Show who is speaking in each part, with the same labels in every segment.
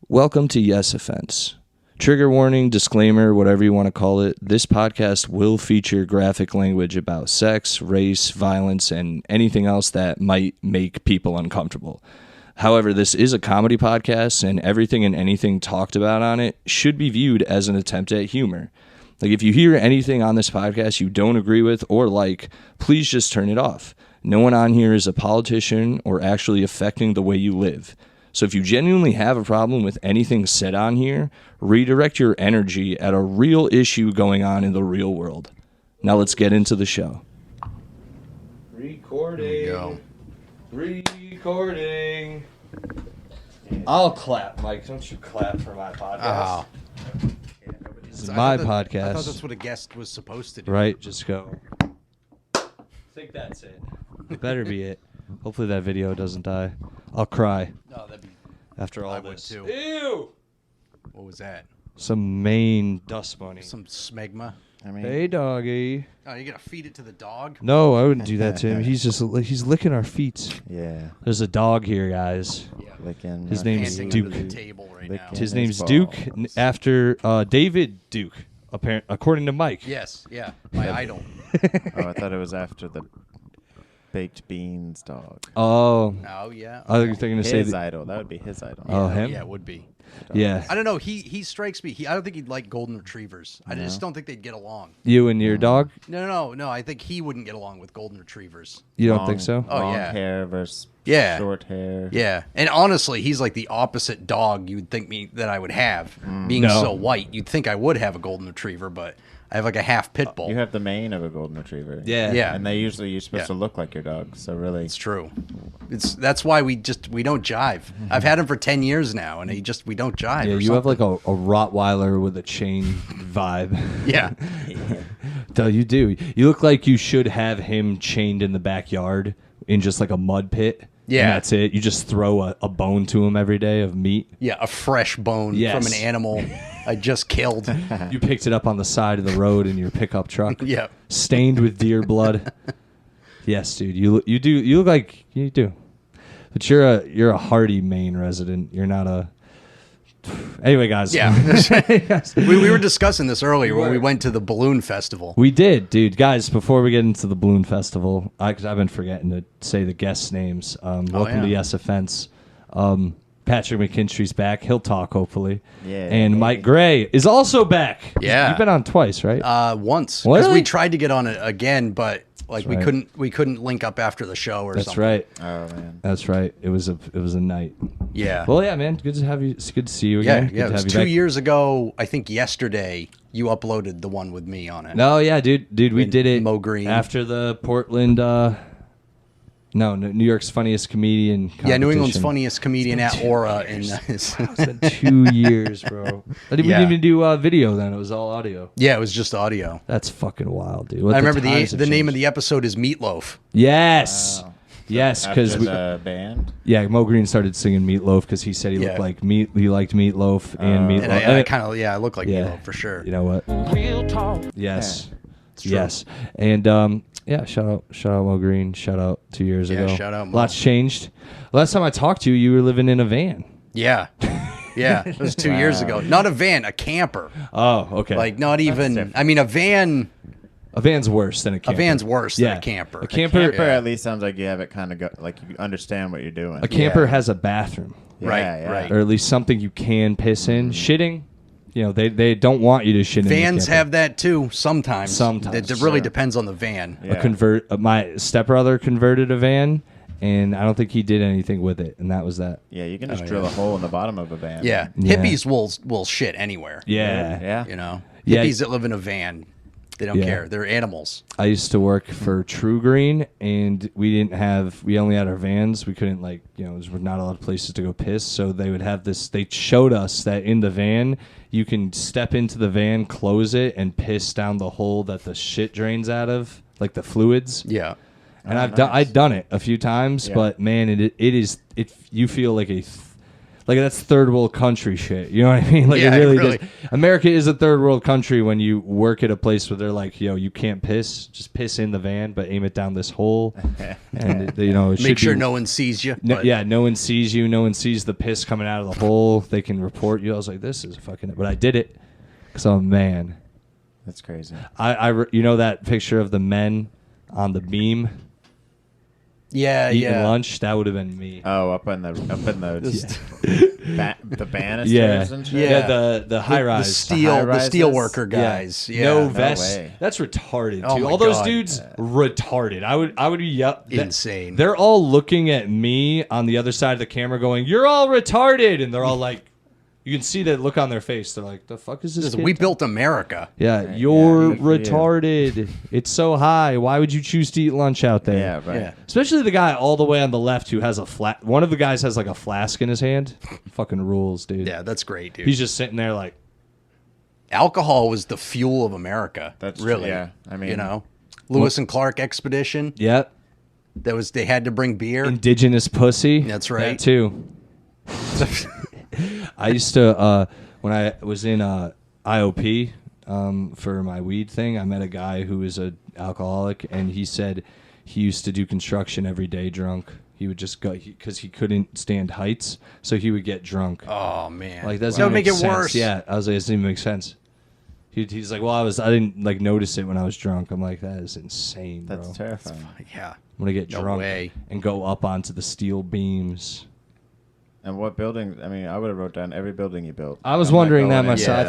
Speaker 1: Welcome to Yes Offense. Trigger warning, disclaimer, whatever you want to call it. This podcast will feature graphic language about sex, race, violence, and anything else that might make people uncomfortable. However, this is a comedy podcast, and everything and anything talked about on it should be viewed as an attempt at humor. Like, if you hear anything on this podcast you don't agree with or like, please just turn it off. No one on here is a politician or actually affecting the way you live. So if you genuinely have a problem with anything said on here, redirect your energy at a real issue going on in the real world. Now let's get into the show. Recording. Recording. I'll clap, Mike. Don't you clap for my podcast. This is my podcast.
Speaker 2: I thought that's what a guest was supposed to do.
Speaker 1: Right, just go. I think that's it. It better be it. Hopefully that video doesn't die. I'll cry.
Speaker 2: No, that'd be.
Speaker 1: After all
Speaker 2: I
Speaker 1: this.
Speaker 2: would too.
Speaker 1: Ew!
Speaker 2: What was that?
Speaker 1: Some Maine dust bunny.
Speaker 2: Some smegma.
Speaker 1: Hey, doggy.
Speaker 2: Oh, you gonna feed it to the dog?
Speaker 1: No, I wouldn't do that to him. He's licking our feet.
Speaker 3: Yeah.
Speaker 1: There's a dog here, guys.
Speaker 2: Yeah.
Speaker 3: Licking
Speaker 1: His
Speaker 3: my
Speaker 1: name's
Speaker 2: Panting
Speaker 1: Duke.
Speaker 2: under the table right now.
Speaker 3: Licking
Speaker 1: His
Speaker 3: his
Speaker 1: name's
Speaker 3: balls.
Speaker 1: Duke, after David Duke, according to Mike.
Speaker 2: Yes, yeah, my idol.
Speaker 3: Oh, I thought it was after the baked beans dog.
Speaker 1: Oh,
Speaker 2: Oh yeah.
Speaker 1: I was thinking to say
Speaker 3: His
Speaker 1: that.
Speaker 3: idol. That would be his idol.
Speaker 1: Oh, him?
Speaker 2: Yeah, it would be.
Speaker 1: Yeah,
Speaker 2: I don't know. He strikes me. I don't think he'd like golden retrievers. I just don't think they'd get along.
Speaker 1: you and your dog.
Speaker 2: No. I think he wouldn't get along with golden retrievers.
Speaker 1: You don't
Speaker 3: Long-
Speaker 1: think so?
Speaker 2: Oh,
Speaker 3: long
Speaker 2: yeah.
Speaker 3: hair versus
Speaker 2: Yeah.
Speaker 3: short hair.
Speaker 2: Yeah, and honestly, he's like the opposite dog you'd think that I would have. Being
Speaker 1: No.
Speaker 2: so white, you'd think I would have a golden retriever, but I have like a half pit bull.
Speaker 3: You have the mane of a golden retriever.
Speaker 1: Yeah.
Speaker 2: Yeah.
Speaker 3: And you're supposed
Speaker 2: Yeah.
Speaker 3: to look like your dog. So really,
Speaker 2: It's true. That's why we don't jive. I've had him for 10 years now, and we don't jive.
Speaker 1: Yeah,
Speaker 2: or
Speaker 1: you have
Speaker 2: something.
Speaker 1: like a Rottweiler with a chain vibe.
Speaker 2: Yeah.
Speaker 1: No, you do. You look like you should have him chained in the backyard in just like a mud pit.
Speaker 2: Yeah.
Speaker 1: And that's it. You just throw a bone to him every day of meat.
Speaker 2: Yeah, a fresh bone
Speaker 1: Yes.
Speaker 2: from an animal I just killed.
Speaker 1: You picked it up on the side of the road in your pickup truck.
Speaker 2: Yeah.
Speaker 1: Stained with deer blood. Yes, dude. You look like you do. But you're a hardy Maine resident. You're not a. Anyway, guys.
Speaker 2: Yeah.
Speaker 1: Yes.
Speaker 2: we were discussing this earlier when we went to the balloon festival.
Speaker 1: We did, dude. Guys, before we get into the balloon festival, because I've been forgetting to say the guests' names. Welcome to
Speaker 2: yeah.
Speaker 1: Yes Offense. Patrick Mckinstry's back. He'll talk, hopefully.
Speaker 3: Yeah.
Speaker 1: And Mike Gray is also back.
Speaker 2: Yeah.
Speaker 1: You've been on twice, right?
Speaker 2: Once. Because
Speaker 1: Really?
Speaker 2: we tried to get on it again, but like
Speaker 1: That's
Speaker 2: we couldn't link up after the show or
Speaker 1: That's
Speaker 2: something.
Speaker 1: right.
Speaker 3: oh man.
Speaker 1: That's right. It was a night.
Speaker 2: Yeah.
Speaker 1: Well, yeah, man. Good to have you. It's good to see you
Speaker 2: Yeah,
Speaker 1: again. Good
Speaker 2: yeah.
Speaker 1: to
Speaker 2: It was
Speaker 1: have you
Speaker 2: 2
Speaker 1: back.
Speaker 2: years ago. I think yesterday you uploaded the one with me on it.
Speaker 1: No, yeah, dude. We
Speaker 2: With
Speaker 1: did it
Speaker 2: Mo Green.
Speaker 1: after the Portland. New York's funniest comedian.
Speaker 2: Yeah, New England's
Speaker 1: competition.
Speaker 2: funniest comedian at Aura.
Speaker 1: It's been 2 years, bro. We didn't even do video then. It was all audio.
Speaker 2: Yeah, it was just audio.
Speaker 1: That's fucking wild, dude. What
Speaker 2: I remember
Speaker 1: times
Speaker 2: the
Speaker 1: have
Speaker 2: name of
Speaker 1: changed.
Speaker 2: the episode is Meatloaf.
Speaker 1: Yes.
Speaker 3: Wow.
Speaker 1: Yes,
Speaker 3: After
Speaker 1: because
Speaker 3: the band.
Speaker 1: Mo Green started singing Meatloaf because he said he looked
Speaker 2: Yeah.
Speaker 1: like meat. He liked Meatloaf and Meatloaf.
Speaker 2: And I kind of I look like
Speaker 1: Yeah.
Speaker 2: Meatloaf for sure.
Speaker 1: You know what?
Speaker 4: Real talk.
Speaker 1: Yes.
Speaker 2: true.
Speaker 1: Yes. And shout out Mo Green. Shout out 2 years
Speaker 2: Yeah,
Speaker 1: ago.
Speaker 2: shout out Mo.
Speaker 1: Lots changed. Last time I talked to you, you were living in a van.
Speaker 2: Yeah, yeah. It was 2 years ago. Not a van, a camper.
Speaker 1: Oh, okay.
Speaker 2: Like not even.
Speaker 3: different.
Speaker 2: I mean, a van.
Speaker 1: a van's worse than a camper.
Speaker 2: A van's worse than
Speaker 1: Yeah.
Speaker 2: a camper.
Speaker 1: A camper,
Speaker 3: Camper at least sounds like you have it kind of like you understand what you're doing.
Speaker 1: a camper
Speaker 2: Yeah.
Speaker 1: has a bathroom,
Speaker 2: Right, right.
Speaker 1: or at least something you can piss in. Shitting, they don't want you to shit in.
Speaker 2: Vans
Speaker 1: the camper.
Speaker 2: have that too. Sometimes.
Speaker 1: Sometimes,
Speaker 2: It really
Speaker 3: sure.
Speaker 2: depends on the van.
Speaker 3: Yeah.
Speaker 1: My stepbrother converted a van, and I don't think he did anything with it, and that was that.
Speaker 3: Yeah, you can just drill a hole in the bottom of a van.
Speaker 2: Yeah.
Speaker 1: Yeah.
Speaker 2: Hippies will shit anywhere.
Speaker 1: Yeah.
Speaker 3: Yeah.
Speaker 2: You know,
Speaker 1: Yeah.
Speaker 2: hippies that live in a van, they don't
Speaker 1: Yeah.
Speaker 2: care. They're animals.
Speaker 1: I used to work for True Green, and we only had our vans. We couldn't there were not a lot of places to go piss, so they would have this. They showed us that in the van, you can step into the van, close it, and piss down the hole that the shit drains out of, like the fluids.
Speaker 2: Yeah.
Speaker 1: And I've done it a few times,
Speaker 3: Yeah.
Speaker 1: but man, it is you feel like Like that's third world country shit. You know what I mean? Like
Speaker 2: Yeah,
Speaker 1: it really,
Speaker 2: really.
Speaker 1: does. America is a third world country when you work at a place where they're like, yo, you can't piss, just piss in the van, but aim it down this hole, and it, you know, it
Speaker 2: Make
Speaker 1: should
Speaker 2: sure
Speaker 1: be,
Speaker 2: no one sees you.
Speaker 1: no,
Speaker 2: but-
Speaker 1: yeah, no one sees you, no one sees the piss coming out of the hole. They can report you. I was like, this is fucking, but I did it because I'm a man.
Speaker 3: That's crazy.
Speaker 1: You know that picture of the men on the beam
Speaker 2: yeah,
Speaker 1: eating
Speaker 2: yeah.
Speaker 1: lunch? That would have been me.
Speaker 3: Oh, up in the the banisters
Speaker 1: Yeah,
Speaker 3: and shit.
Speaker 1: yeah, the high rise,
Speaker 3: high-rises?
Speaker 2: steel worker guys. Yeah,
Speaker 1: no
Speaker 3: no
Speaker 1: vests.
Speaker 3: way.
Speaker 1: That's retarded,
Speaker 2: Oh
Speaker 1: too.
Speaker 2: my
Speaker 1: All those
Speaker 2: God.
Speaker 1: dudes, retarded. I would be
Speaker 2: Insane.
Speaker 1: They're all looking at me on the other side of the camera, going, "You're all retarded," and they're all like, you can see that look on their face. They're like, "The fuck is this?"
Speaker 2: We built America.
Speaker 1: Yeah, you're
Speaker 3: good for you.
Speaker 1: retarded. It's so high. Why would you choose to eat lunch out there?
Speaker 3: Yeah, right.
Speaker 2: Yeah.
Speaker 1: Especially the guy all the way on the left who has one of the guys has like a flask in his hand. Fucking rules, dude.
Speaker 2: Yeah, that's great, dude.
Speaker 1: He's just sitting there like,
Speaker 2: Alcohol was the fuel of America.
Speaker 3: That's
Speaker 2: really.
Speaker 3: true, yeah. I mean-
Speaker 2: you know, Lewis and Clark expedition.
Speaker 1: yeah,
Speaker 2: They had to bring beer.
Speaker 1: indigenous pussy.
Speaker 2: That's right.
Speaker 1: That too. I used to when I was in IOP for my weed thing, I met a guy who was an alcoholic, and he said he used to do construction every day drunk. He would just go because he couldn't stand heights, so he would get drunk.
Speaker 2: Oh man,
Speaker 1: Like that
Speaker 2: that would make it
Speaker 1: sense.
Speaker 2: worse.
Speaker 1: Yeah, I was like, it doesn't even make sense. He's like, well, I didn't like notice it when I was drunk. I'm like, that is insane, bro.
Speaker 3: That's terrifying.
Speaker 2: yeah.
Speaker 1: I'm gonna get
Speaker 2: No
Speaker 1: drunk
Speaker 2: way.
Speaker 1: and go up onto the steel beams.
Speaker 3: And what building? I mean, I would have wrote down every building you built.
Speaker 1: I was
Speaker 3: I'm not
Speaker 1: wondering that
Speaker 3: going in-
Speaker 1: myself. I
Speaker 2: Yeah.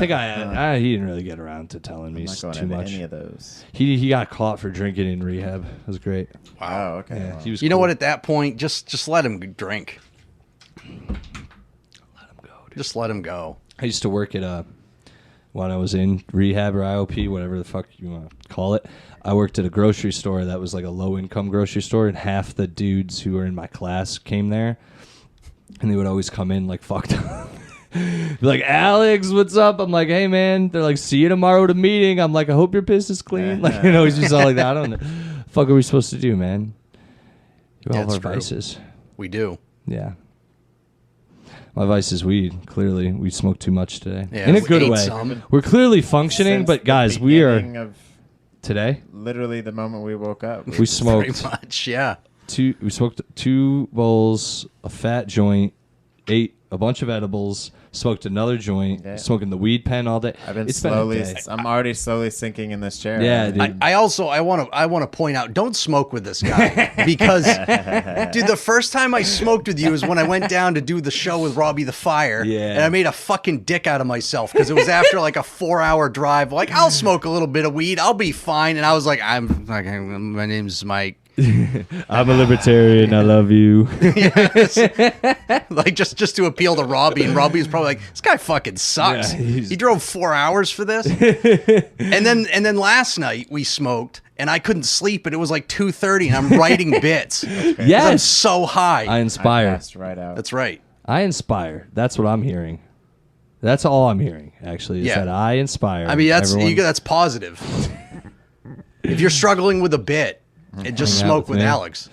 Speaker 1: think he didn't really get around to telling me
Speaker 3: I'm not going
Speaker 1: too
Speaker 3: into
Speaker 1: much.
Speaker 3: any of those.
Speaker 1: He got caught for drinking in rehab. It was great.
Speaker 3: Wow. Okay.
Speaker 1: Yeah,
Speaker 3: well.
Speaker 1: he was.
Speaker 2: You know
Speaker 1: cool.
Speaker 2: what? At that point, just let him drink.
Speaker 1: Let him go, dude.
Speaker 2: Just let him go.
Speaker 1: I used to work at when I was in rehab or IOP, whatever the fuck you want to call it. I worked at a grocery store that was like a low income grocery store, and half the dudes who were in my class came there, and they would always come in like fucked up. Be like, Alex, what's up? I'm like, hey man. They're like, see you tomorrow at a meeting. I'm like, I hope your piss is clean. Like, you know, he's just all like that. I don't know. Fuck are we supposed to do, man? You
Speaker 2: Yeah,
Speaker 1: all have our
Speaker 2: it's true.
Speaker 1: vices.
Speaker 2: We do.
Speaker 1: Yeah. My vice is weed. Clearly, we smoked too much today.
Speaker 2: Yeah,
Speaker 1: In a
Speaker 2: we
Speaker 1: good
Speaker 2: ate
Speaker 1: way.
Speaker 2: some.
Speaker 1: We're clearly functioning,
Speaker 3: Since
Speaker 1: but
Speaker 3: the
Speaker 1: guys, we
Speaker 3: beginning
Speaker 1: are
Speaker 3: of
Speaker 1: today.
Speaker 3: literally the moment we woke up.
Speaker 1: We smoked
Speaker 2: Pretty much. Yeah.
Speaker 1: We smoked 2 bowls, a fat joint, ate a bunch of edibles, smoked another joint,
Speaker 3: Yeah.
Speaker 1: smoking the weed pen all day.
Speaker 3: I've been
Speaker 1: It's
Speaker 3: slowly.
Speaker 1: been a day.
Speaker 3: I'm already slowly sinking in this chair.
Speaker 1: Yeah, dude.
Speaker 2: I want to point out, don't smoke with this guy because, dude, the first time I smoked with you is when I went down to do the show with Robbie the Fire,
Speaker 1: Yeah.
Speaker 2: and I made a fucking dick out of myself because it was after like a 4-hour drive. Like, I'll smoke a little bit of weed, I'll be fine, and I was like, my name's Mike.
Speaker 1: I'm a libertarian. I love you.
Speaker 2: Like just to appeal to Robbie, and Robbie was probably like, this guy fucking sucks.
Speaker 1: Yeah, he's-
Speaker 2: He drove 4 hours for this. and then last night we smoked and I couldn't sleep, and it was like 2:30 and I'm writing bits. 'Cause I'm
Speaker 1: Yes.
Speaker 2: so high.
Speaker 1: I
Speaker 3: I
Speaker 1: inspire.
Speaker 3: passed right out.
Speaker 2: That's right.
Speaker 1: I inspire. That's what I'm hearing. That's all I'm hearing, actually, is
Speaker 2: Yeah.
Speaker 1: that I inspire.
Speaker 2: I mean,
Speaker 1: everyone.
Speaker 2: that's positive. If you're struggling with a bit, and just
Speaker 1: Hang out
Speaker 2: smoke
Speaker 1: with
Speaker 2: with
Speaker 1: me.
Speaker 2: Alex.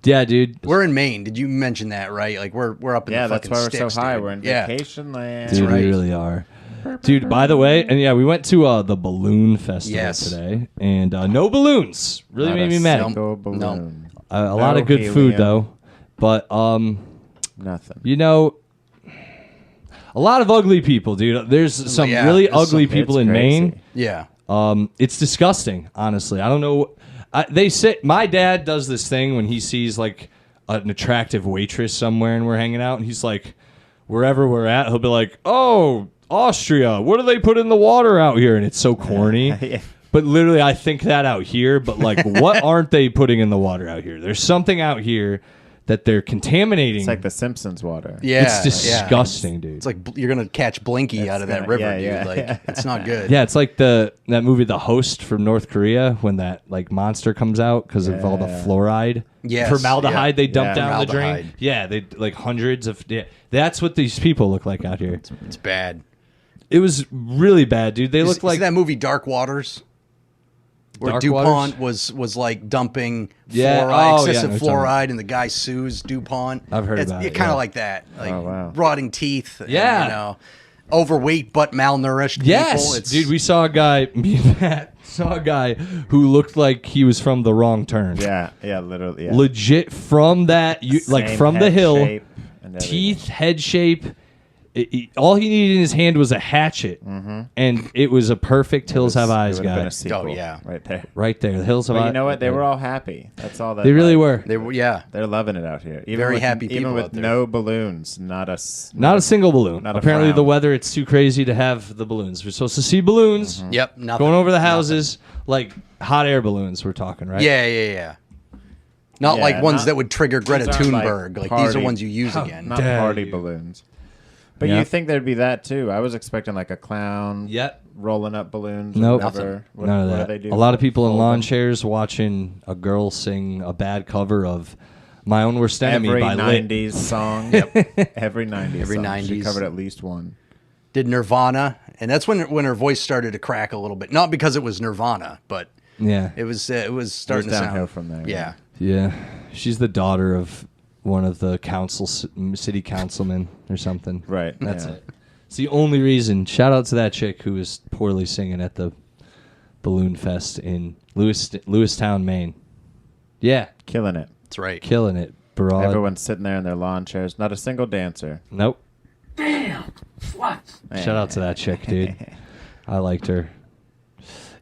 Speaker 1: Yeah, dude.
Speaker 2: We're in Maine. Did you mention that, right? Like we're up in
Speaker 3: Yeah,
Speaker 2: the
Speaker 3: that's
Speaker 2: fucking
Speaker 3: why we're
Speaker 2: sticks,
Speaker 3: so high.
Speaker 2: dude.
Speaker 3: We're in
Speaker 2: Yeah.
Speaker 3: vacation land.
Speaker 1: Dude,
Speaker 2: right.
Speaker 1: we really are. Dude, by the way, and yeah, we went to the balloon festival
Speaker 2: Yes.
Speaker 1: today, and no balloons. Really
Speaker 3: Not
Speaker 1: made
Speaker 3: a
Speaker 1: me mad.
Speaker 3: single
Speaker 2: No.
Speaker 3: balloon.
Speaker 1: A lot
Speaker 3: No
Speaker 1: of good food
Speaker 3: helium.
Speaker 1: though, but
Speaker 3: Nothing.
Speaker 1: you know, a lot of ugly people, dude. There's some
Speaker 2: Yeah,
Speaker 1: really
Speaker 2: there's
Speaker 1: ugly
Speaker 2: some-
Speaker 1: people
Speaker 3: it's
Speaker 1: in
Speaker 3: crazy.
Speaker 1: Maine.
Speaker 2: Yeah.
Speaker 1: It's disgusting, honestly. I don't know. They say my dad does this thing when he sees like an attractive waitress somewhere and we're hanging out, and he's like, wherever we're at, he'll be like, "Oh, Austria, what do they put in the water out here?" And it's so corny.
Speaker 3: Yeah.
Speaker 1: But literally, I think that out here. But like, what aren't they putting in the water out here? There's something out here that they're contaminating.
Speaker 3: It's like the Simpsons water.
Speaker 2: Yeah.
Speaker 1: It's disgusting, dude.
Speaker 2: It's like you're gonna catch Blinky out of that
Speaker 3: gonna-
Speaker 2: river,
Speaker 3: yeah,
Speaker 2: dude.
Speaker 3: yeah,
Speaker 2: Like
Speaker 3: yeah.
Speaker 2: it's not good.
Speaker 1: Yeah, it's like that movie The Host from North Korea when that like monster comes out because of all the
Speaker 3: Yeah.
Speaker 1: fluoride.
Speaker 2: Yes,
Speaker 1: Formaldehyde
Speaker 2: yeah.
Speaker 1: they dump
Speaker 3: Yeah.
Speaker 1: down the drain.
Speaker 2: Formaldehyde.
Speaker 1: Yeah, they like hundreds of that's what these people look like out here.
Speaker 2: It's bad.
Speaker 1: It was really bad, dude. They look
Speaker 2: See
Speaker 1: like
Speaker 2: that movie Dark Waters? Where
Speaker 1: Dark
Speaker 2: DuPont
Speaker 1: waters?
Speaker 2: was like dumping
Speaker 1: Yeah.
Speaker 2: fluoride,
Speaker 1: Oh, yeah,
Speaker 2: excessive
Speaker 1: I know what you're talking
Speaker 2: fluoride, and the guy sues DuPont.
Speaker 1: I've heard about it,
Speaker 2: Kind of
Speaker 1: yeah.
Speaker 2: like that, like
Speaker 3: Oh, wow.
Speaker 2: rotting teeth. and,
Speaker 1: Yeah.
Speaker 2: you know, overweight but malnourished
Speaker 1: Yes,
Speaker 2: people.
Speaker 1: dude. We saw a guy. Me and Matt saw a guy who looked like he was from the wrong turn.
Speaker 3: Yeah, literally. Yeah.
Speaker 1: Legit from that, like
Speaker 3: Same
Speaker 1: from the
Speaker 3: head
Speaker 1: hill,
Speaker 3: shape and everything.
Speaker 1: teeth, head shape. All he needed in his hand was a hatchet, and it was a perfect Hills Have Eyes
Speaker 3: It would've been
Speaker 1: guy.
Speaker 3: a sequel
Speaker 2: Oh, yeah.
Speaker 3: right there.
Speaker 1: Right there, the Hills Have
Speaker 3: But
Speaker 1: Eyes.
Speaker 3: you know what? They were all happy. That's all that.
Speaker 1: They really
Speaker 3: like,
Speaker 1: were.
Speaker 2: They were, yeah.
Speaker 3: They're loving it out here. Even
Speaker 2: Very
Speaker 3: with,
Speaker 2: happy
Speaker 3: even
Speaker 2: people
Speaker 3: with
Speaker 2: out there.
Speaker 3: no balloons. Not
Speaker 1: Not a single balloon.
Speaker 3: Not a
Speaker 1: Apparently,
Speaker 3: frown.
Speaker 1: the weather it's too crazy to have the balloons. We're supposed to see balloons
Speaker 2: Yep. Nothing.
Speaker 1: going over the houses, like hot air balloons. We're talking, right?
Speaker 2: Yeah. Not
Speaker 3: Yeah,
Speaker 2: like ones
Speaker 3: not-
Speaker 2: that would trigger Greta
Speaker 3: these aren't, like,
Speaker 2: Thunberg. Like, these are
Speaker 3: party-
Speaker 2: ones you use again.
Speaker 3: Not
Speaker 1: Dare
Speaker 3: party
Speaker 1: you.
Speaker 3: balloons. But
Speaker 1: Yeah.
Speaker 3: you think there'd be that too? I was expecting like a clown
Speaker 1: Yep.
Speaker 3: rolling up balloons. Or
Speaker 1: Nope.
Speaker 3: whatever. What,
Speaker 1: None of
Speaker 3: what
Speaker 1: that.
Speaker 3: do they do?
Speaker 1: A lot of people in
Speaker 3: Fold
Speaker 1: lawn
Speaker 3: them?
Speaker 1: chairs watching a girl sing a bad cover of "My Own Worst Enemy"
Speaker 3: Every
Speaker 1: by Lit.
Speaker 3: 90s song. Every 90s
Speaker 2: Every
Speaker 3: song.
Speaker 2: 90s.
Speaker 3: She covered at least one.
Speaker 2: Did Nirvana, and that's when her voice started to crack a little bit. Not because it was Nirvana, but
Speaker 1: Yeah,
Speaker 2: it was starting to
Speaker 3: downhill
Speaker 2: sound
Speaker 3: from there,
Speaker 2: Yeah.
Speaker 1: yeah. She's the daughter of one of the city councilmen or something.
Speaker 3: Right.
Speaker 1: That's
Speaker 3: yeah.
Speaker 1: it. It's the only reason. Shout out to that chick who was poorly singing at the Balloon Fest in Lewistown, Maine. Yeah,
Speaker 3: Killing it.
Speaker 2: That's right.
Speaker 1: killing it. Broad.
Speaker 3: Everyone's sitting there in their lawn chairs. Not a single dancer.
Speaker 1: Nope.
Speaker 4: Damn! What?
Speaker 1: Shout out to that chick, dude. I liked her.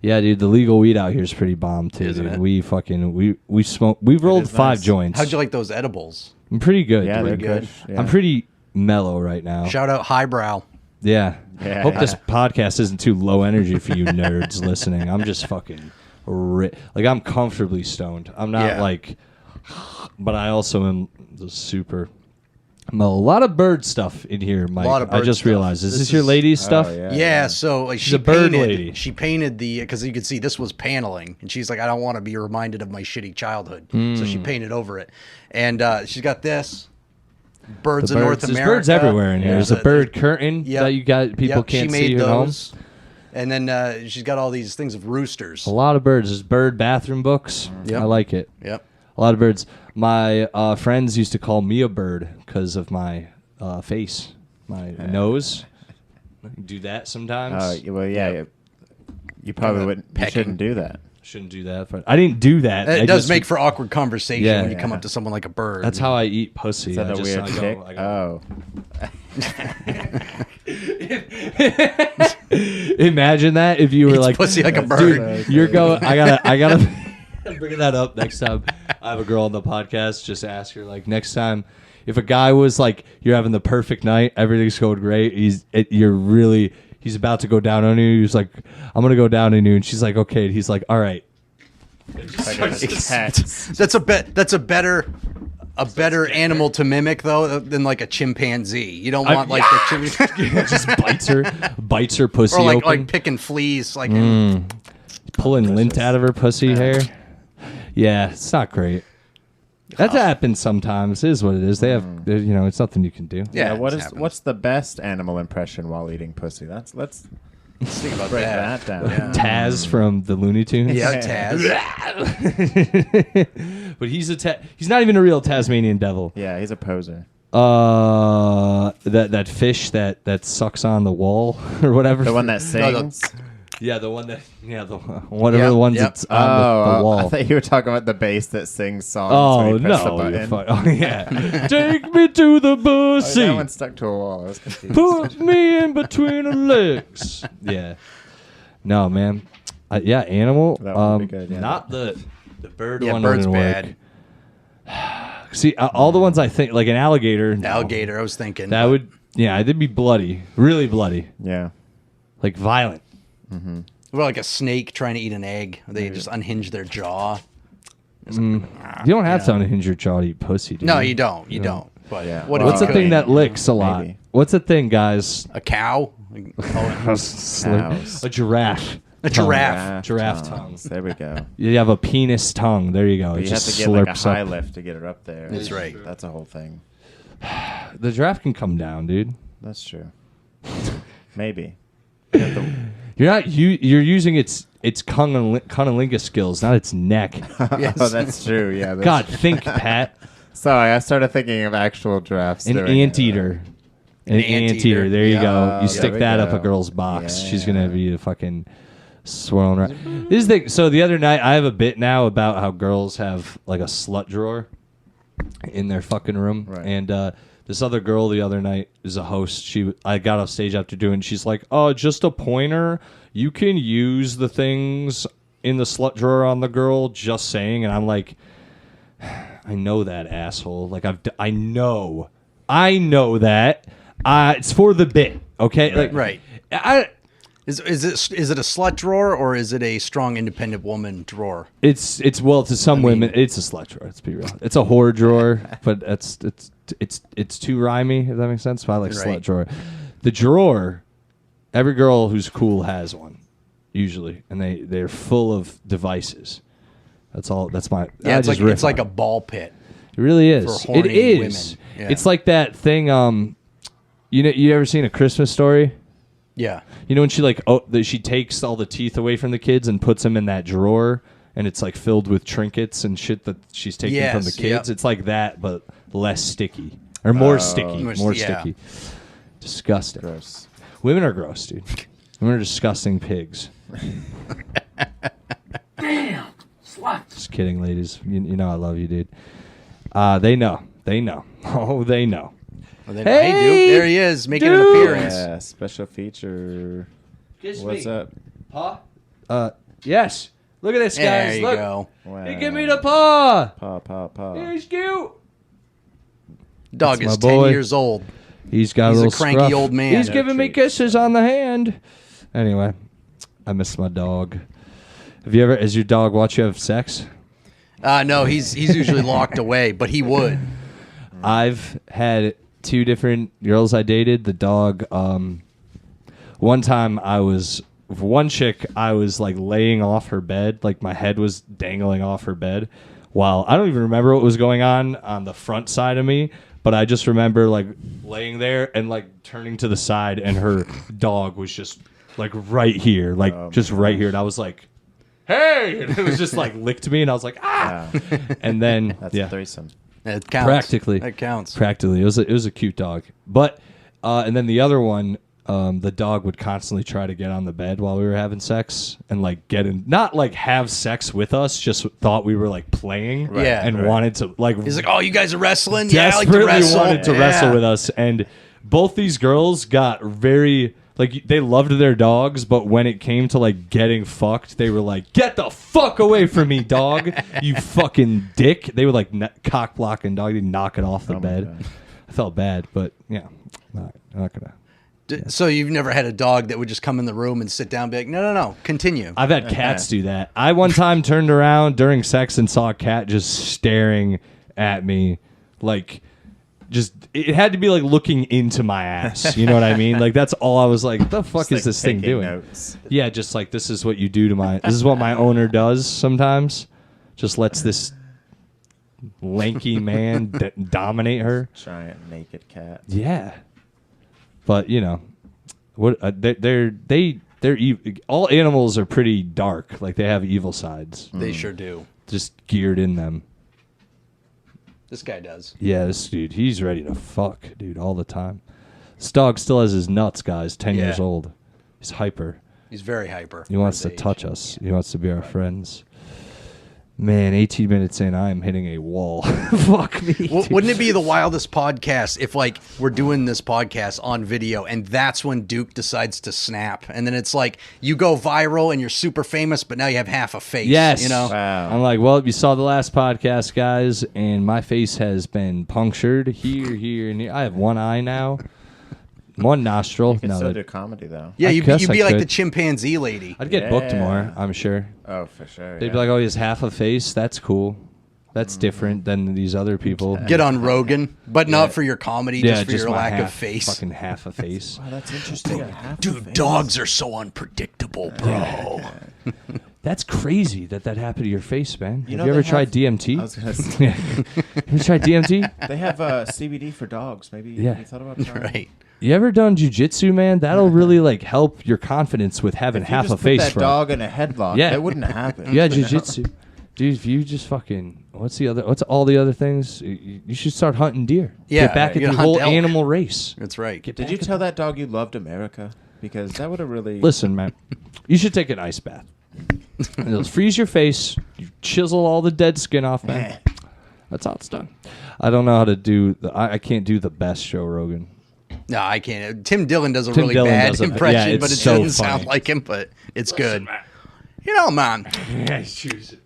Speaker 1: Yeah, dude, the legal weed out here is pretty bomb too,
Speaker 2: Isn't
Speaker 1: dude.
Speaker 2: it?
Speaker 1: We fucking we smoke. We've rolled
Speaker 3: is
Speaker 1: 5
Speaker 3: nice.
Speaker 1: joints.
Speaker 2: How'd you like those edibles?
Speaker 1: I'm pretty good.
Speaker 3: Yeah, they're
Speaker 1: dude.
Speaker 3: good. Yeah.
Speaker 1: I'm pretty mellow right now.
Speaker 2: Shout out Highbrow.
Speaker 1: Yeah.
Speaker 3: Yeah.
Speaker 1: Hope this podcast isn't too low energy for you nerds listening. I'm just fucking like I'm comfortably stoned. I'm not
Speaker 2: Yeah.
Speaker 1: like, but I also am the super. A lot of bird stuff in here, Mike.
Speaker 2: lot of
Speaker 1: I
Speaker 2: bird
Speaker 1: just
Speaker 2: stuff.
Speaker 1: realized. Is
Speaker 2: This
Speaker 1: this your
Speaker 2: is-
Speaker 1: ladies' stuff?
Speaker 3: yeah.
Speaker 2: Yeah, so like
Speaker 1: She's a bird
Speaker 2: painted,
Speaker 1: lady.
Speaker 2: She painted because you could see this was paneling, and she's like, I don't want to be reminded of my shitty childhood, so
Speaker 1: Hmm.
Speaker 2: she painted over it, and she's got this birds
Speaker 1: The
Speaker 2: of
Speaker 1: birds-
Speaker 2: North
Speaker 1: there's
Speaker 2: America.
Speaker 1: birds everywhere in here. There's a bird curtain
Speaker 2: Yep.
Speaker 1: that you got people
Speaker 2: Yep,
Speaker 1: can't
Speaker 2: she made
Speaker 1: see at home.
Speaker 2: those. And then she's got all these things of roosters.
Speaker 1: A lot of birds. There's bird bathroom books.
Speaker 2: Yep.
Speaker 1: I like it.
Speaker 2: Yep.
Speaker 1: A lot of birds. My friends used to call me a bird because of my face, my nose. Do that sometimes.
Speaker 3: Oh, well, yeah. You probably wouldn't. You
Speaker 2: Pecking.
Speaker 3: shouldn't do that.
Speaker 1: Shouldn't do that. But I didn't do that.
Speaker 2: It
Speaker 1: I
Speaker 2: does
Speaker 1: just-
Speaker 2: make for awkward conversation
Speaker 1: Yeah.
Speaker 2: when you come
Speaker 3: Yeah.
Speaker 2: up to someone like a bird.
Speaker 1: That's how I eat pussy.
Speaker 3: Is that
Speaker 1: I
Speaker 3: a
Speaker 1: just,
Speaker 3: weird
Speaker 1: I
Speaker 3: kick?
Speaker 1: go, oh. Imagine that if you were
Speaker 2: Eats
Speaker 1: like
Speaker 2: pussy like a bird.
Speaker 1: Dude, you're going. I gotta bring that up next time I have a girl on the podcast. Just ask her like next time if a guy was like you're having the perfect night, everything's going great. He's about to go down on you. He's like, I'm gonna go down on you, and she's like, okay. And he's like, all right.
Speaker 2: That's a better animal to mimic though than like a chimpanzee. You don't want like the chimpanzee
Speaker 1: Just bites her pussy
Speaker 2: or like
Speaker 1: open.
Speaker 2: picking fleas like
Speaker 1: Pulling lint out of her pussy hair. Yeah, it's not great. That happens sometimes. It is what it is. They have, it's nothing you can do.
Speaker 2: Yeah,
Speaker 3: What
Speaker 2: it
Speaker 3: is
Speaker 2: happens.
Speaker 3: what's the best animal impression while eating pussy? Let's
Speaker 2: think about
Speaker 3: break
Speaker 2: that.
Speaker 3: that down.
Speaker 2: Yeah.
Speaker 1: Taz from the Looney Tunes.
Speaker 2: Yeah, Taz.
Speaker 1: But he's not even a real Tasmanian devil.
Speaker 3: Yeah, he's a poser.
Speaker 1: That fish that sucks on the wall or whatever.
Speaker 3: The one that
Speaker 2: No,
Speaker 3: sings.
Speaker 1: yeah, the one that whatever the ones
Speaker 2: Yep.
Speaker 1: that's on the wall.
Speaker 3: I thought you were talking about the bass that sings songs.
Speaker 1: Oh
Speaker 3: when you press the
Speaker 1: no!
Speaker 3: button.
Speaker 1: Oh yeah! Take me to the
Speaker 3: Oh,
Speaker 1: bussy.
Speaker 3: that one stuck to a wall. I was confused.
Speaker 1: Put me in between the legs. Yeah. No, man. Yeah, animal.
Speaker 3: That one would be good, yeah.
Speaker 1: Not the bird
Speaker 2: Yeah,
Speaker 1: one.
Speaker 2: bird's
Speaker 1: wouldn't
Speaker 2: bad.
Speaker 1: work. See, all the ones I think, like an alligator. no.
Speaker 2: Alligator, I was thinking.
Speaker 1: That would, yeah, it'd be bloody, really bloody,
Speaker 3: Yeah.
Speaker 1: like violent.
Speaker 2: Or like a snake trying to eat an egg. They just unhinge their jaw.
Speaker 1: You don't have to unhinge your jaw to eat pussy, dude.
Speaker 2: No, you don't. You don't. But
Speaker 3: Yeah.
Speaker 2: what if
Speaker 1: What's
Speaker 2: you
Speaker 1: the
Speaker 2: could?
Speaker 1: thing that licks a lot?
Speaker 3: Maybe.
Speaker 1: What's the thing, guys?
Speaker 2: A cow?
Speaker 3: Cows.
Speaker 1: A giraffe.
Speaker 2: A
Speaker 1: Tongue.
Speaker 2: giraffe.
Speaker 1: Giraffe
Speaker 3: tongues. There we go.
Speaker 1: You have a penis tongue. There you go.
Speaker 3: But
Speaker 1: It
Speaker 3: you have
Speaker 1: just
Speaker 3: to get like a
Speaker 1: slurps
Speaker 3: high
Speaker 1: up.
Speaker 3: lift to get her up there.
Speaker 2: That's right.
Speaker 3: That's a whole thing.
Speaker 1: The giraffe can come down, dude.
Speaker 3: That's true. Maybe.
Speaker 1: You're using its cunnilingus skills, not its neck.
Speaker 2: Yes.
Speaker 3: Oh, that's true. Yeah. That's
Speaker 1: God, think, Pat.
Speaker 3: Sorry, I started thinking of actual giraffes.
Speaker 1: An
Speaker 3: doing it.
Speaker 1: anteater. An anteater. There you go. You stick
Speaker 3: we
Speaker 1: that up
Speaker 3: go.
Speaker 1: a girl's box.
Speaker 3: Yeah.
Speaker 1: She's gonna be a fucking swirling around. This is so the other night I have a bit now about how girls have like a slut drawer in their fucking room,
Speaker 3: Right.
Speaker 1: and this other girl the other night is a host. I got off stage after doing. She's like, "Oh, just a pointer. You can use the things in the slut drawer on the girl." Just saying, and I'm like, I know that, asshole. Like I know that. It's for the bit, okay? Like,
Speaker 2: Right. Is it a slut drawer or is it a strong independent woman drawer?
Speaker 1: It's to some women it's a slut drawer. Let's be real. It's a whore drawer, but it's too rhymey, if that makes sense. But I like
Speaker 2: Right.
Speaker 1: slut drawer. The drawer, every girl who's cool has one, usually, and they're full of devices. That's all. That's my.
Speaker 2: Yeah,
Speaker 1: I
Speaker 2: it's
Speaker 1: just
Speaker 2: like
Speaker 1: riff
Speaker 2: it's like
Speaker 1: on
Speaker 2: a ball pit.
Speaker 1: It really is.
Speaker 2: for horny
Speaker 1: It is.
Speaker 2: women. Yeah.
Speaker 1: It's like that thing. You ever seen A Christmas Story?
Speaker 2: Yeah.
Speaker 1: You know when she takes all the teeth away from the kids and puts them in that drawer, and it's like filled with trinkets and shit that she's taking from the
Speaker 2: Yes,
Speaker 1: kids.
Speaker 2: yep.
Speaker 1: It's like that, but less sticky or more sticky.
Speaker 2: More
Speaker 1: Sticky.
Speaker 2: sti-
Speaker 1: Disgusting.
Speaker 3: Gross.
Speaker 1: Women are gross, dude. Women are disgusting pigs.
Speaker 4: Damn, slut.
Speaker 1: Just kidding, ladies. You know I love you, dude. They know. They know. Oh, they know.
Speaker 2: Well, then,
Speaker 1: Hey,
Speaker 2: hey, Duke, there he is, making an
Speaker 1: Duke.
Speaker 2: appearance.
Speaker 3: Yeah, special feature.
Speaker 1: Kiss
Speaker 3: What's up?
Speaker 1: Paw? Yes. Look at this, guys.
Speaker 2: There you
Speaker 1: Look.
Speaker 2: go.
Speaker 3: Wow.
Speaker 1: He give me the paw.
Speaker 3: Paw.
Speaker 1: He's cute.
Speaker 2: Dog
Speaker 1: That's
Speaker 2: is
Speaker 1: my
Speaker 2: 10
Speaker 1: boy.
Speaker 2: years old.
Speaker 1: He's got
Speaker 2: He's
Speaker 1: a
Speaker 2: a
Speaker 1: little
Speaker 2: cranky
Speaker 1: scruff.
Speaker 2: old man.
Speaker 1: He's
Speaker 3: No
Speaker 1: giving me
Speaker 3: treats.
Speaker 1: kisses on the hand. Anyway, I miss my dog. Has your dog watched you have sex?
Speaker 2: No, he's usually locked away, but he would.
Speaker 1: I've had 2 different girls I dated. The dog, one time one chick, I was like laying off her bed, like my head was dangling off her bed while I don't even remember what was going on the front side of me, but I just remember like laying there and like turning to the side and her dog was just like right here, like just right here. And I was like, hey, and it was just like licked me and I was like, ah.
Speaker 3: Wow.
Speaker 1: And then,
Speaker 3: That's
Speaker 1: yeah.
Speaker 3: a threesome.
Speaker 2: It counts.
Speaker 1: Practically.
Speaker 2: That counts.
Speaker 1: Practically. It was a cute dog. But and then the other one, the dog would constantly try to get on the bed while we were having sex and like not like have sex with us, just thought we were like playing
Speaker 2: Yeah.
Speaker 1: and wanted to like
Speaker 2: He's like, oh, you guys are wrestling? Yeah, I like to
Speaker 1: desperately
Speaker 2: wrestle.
Speaker 1: wanted to
Speaker 2: Yeah.
Speaker 1: wrestle with us. And both these girls got very like they loved their dogs, but when it came to like getting fucked, they were like, "Get the fuck away from me, dog! You fucking dick!" They would like cock block and dog. They'd knock it off the
Speaker 3: my
Speaker 1: bed.
Speaker 3: God.
Speaker 1: I felt bad, but yeah, I'm not gonna.
Speaker 2: So you've never had a dog that would just come in the room and sit down and be like, no, continue.
Speaker 1: I've had cats do that. I one time turned around during sex and saw a cat just staring at me, like. It had to be like looking into my ass. You know what I mean? Like that's all I was like, what the fuck
Speaker 3: Just,
Speaker 1: is
Speaker 3: like,
Speaker 1: this thing
Speaker 3: taking
Speaker 1: doing?
Speaker 3: notes.
Speaker 1: Yeah, just like this is what you do to this is what my owner does sometimes. Just lets this lanky man dominate her.
Speaker 3: Giant naked cat.
Speaker 1: Yeah. But, you know, what they're all animals are pretty dark. Like they have evil sides.
Speaker 2: They sure do.
Speaker 1: Just geared in them.
Speaker 2: This guy does.
Speaker 1: Yeah, this dude, he's ready to fuck, dude, all the time. This dog still has his nuts, guys, 10 years
Speaker 2: Yeah.
Speaker 1: old. He's hyper.
Speaker 2: He's very hyper.
Speaker 1: He wants
Speaker 2: for
Speaker 1: to
Speaker 2: his
Speaker 1: touch
Speaker 2: age.
Speaker 1: us. He wants to be our friends. Man, 18 minutes in, I am hitting a wall. Fuck me. dude.
Speaker 2: Wouldn't it be the wildest podcast if, like, we're doing this podcast on video and that's when Duke decides to snap? And then it's like you go viral and you're super famous, but now you have half a face.
Speaker 1: Yes.
Speaker 2: You know?
Speaker 3: Wow.
Speaker 1: I'm like, well, you saw the last podcast, guys, and my face has been punctured here, and here. I have one eye now. One nostril.
Speaker 3: You can
Speaker 1: No,
Speaker 3: still
Speaker 1: that-
Speaker 3: do comedy though.
Speaker 2: Yeah,
Speaker 1: I
Speaker 2: you'd
Speaker 1: guess I
Speaker 2: be like
Speaker 1: could.
Speaker 2: the chimpanzee lady.
Speaker 1: I'd get booked
Speaker 3: Yeah.
Speaker 1: more, I'm sure.
Speaker 3: Oh, for sure.
Speaker 1: They'd be like, oh, he has half a face. That's cool. That's different than these other people.
Speaker 2: Get on Rogan, but not for your comedy, just for your
Speaker 1: my
Speaker 2: lack
Speaker 1: half,
Speaker 2: of face.
Speaker 1: Fucking half a face.
Speaker 3: "Oh, that's interesting. I have a
Speaker 2: Dude,
Speaker 3: face."
Speaker 2: dogs are so unpredictable, bro.
Speaker 1: That's crazy that happened to your face, man.
Speaker 3: You
Speaker 1: have
Speaker 3: know
Speaker 1: you ever
Speaker 3: they
Speaker 1: tried
Speaker 3: have-
Speaker 1: DMT?
Speaker 3: I was gonna say,
Speaker 1: Have you tried DMT?
Speaker 3: they have CBD for dogs. Maybe
Speaker 1: Yeah.
Speaker 3: you thought about trying?
Speaker 2: Right.
Speaker 1: You ever done jujitsu, man? That'll really like help your confidence with having
Speaker 3: If you
Speaker 1: half
Speaker 3: just
Speaker 1: a face
Speaker 3: put that
Speaker 1: front.
Speaker 3: dog in a headlock,
Speaker 1: Yeah.
Speaker 3: that wouldn't happen.
Speaker 1: Yeah, jujitsu. Dude, if you just fucking what's all the other things? You should start hunting deer.
Speaker 2: Yeah,
Speaker 1: Get back
Speaker 2: you
Speaker 1: at
Speaker 2: gotta
Speaker 1: the whole
Speaker 2: hunt elk.
Speaker 1: animal race.
Speaker 2: That's right.
Speaker 3: Did you tell that dog you loved America? Because that would have really...
Speaker 1: Listen, man, you should take an ice bath. It'll freeze your face. You chisel all the dead skin off, man. That's how it's done. I don't know how to do I can't do the best Joe Rogan.
Speaker 2: No, I can't. Tim Dillon does a
Speaker 1: Tim
Speaker 2: really
Speaker 1: Dillon
Speaker 2: bad
Speaker 1: does a-
Speaker 2: impression,
Speaker 1: yeah,
Speaker 2: but it
Speaker 1: it's so
Speaker 2: doesn't sound
Speaker 1: funny.
Speaker 2: like him, but it's good. You know, man.
Speaker 1: Yeah, choose it.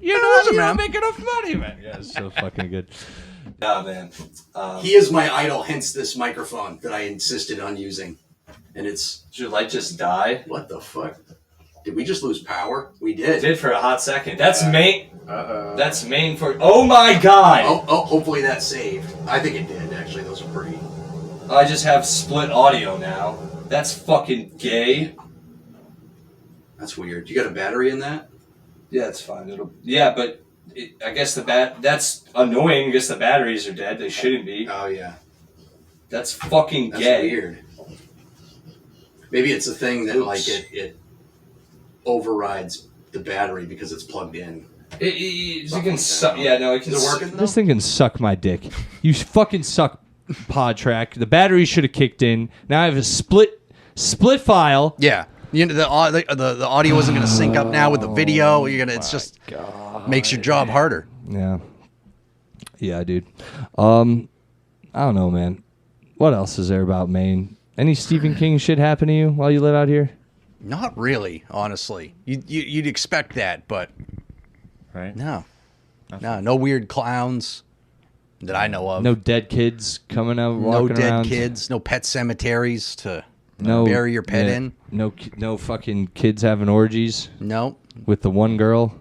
Speaker 1: You
Speaker 2: Listen,
Speaker 1: you
Speaker 2: man.
Speaker 1: don't make enough money, man. Yeah, it's so fucking good. Nah, man.
Speaker 2: He is my idol, hence this microphone that I insisted on using. And it's...
Speaker 1: Did your light just die?
Speaker 2: What the fuck? Did we just lose power? We did.
Speaker 1: Did for a hot second. That's main. That's main for. Oh my god!
Speaker 2: Oh, hopefully that saved. I think it did, actually. Those are pretty...
Speaker 1: I just have split audio now. That's fucking gay.
Speaker 2: That's weird. You got a battery in that?
Speaker 1: Yeah, it's fine. But I guess that's annoying. I guess the batteries are dead. They shouldn't be.
Speaker 2: Oh, yeah.
Speaker 1: That's fucking
Speaker 2: That's
Speaker 1: gay.
Speaker 2: weird. Maybe it's a thing that, like, it overrides the battery because it's plugged in.
Speaker 1: It can suck. Yeah, no, it can.
Speaker 2: Is it working, though?
Speaker 1: This thing can suck my dick. You fucking suck, pod track. The battery should have kicked in. Now I have a split file.
Speaker 2: Yeah. You know, the audio isn't going to sync up now with the video. You're gonna. It's just makes your job harder.
Speaker 1: Yeah. Yeah, dude. I don't know, man. What else is there about Maine? Any Stephen King shit happen to you while you live out here?
Speaker 2: Not really, honestly. You'd expect that, but
Speaker 3: Right?
Speaker 2: no, no weird clowns that I know of.
Speaker 1: No dead kids coming out
Speaker 2: No
Speaker 1: walking
Speaker 2: dead
Speaker 1: around.
Speaker 2: kids. No pet cemeteries to
Speaker 1: No
Speaker 2: bury your pet
Speaker 1: yeah,
Speaker 2: in.
Speaker 1: No fucking kids having orgies
Speaker 2: No.
Speaker 1: with the one girl.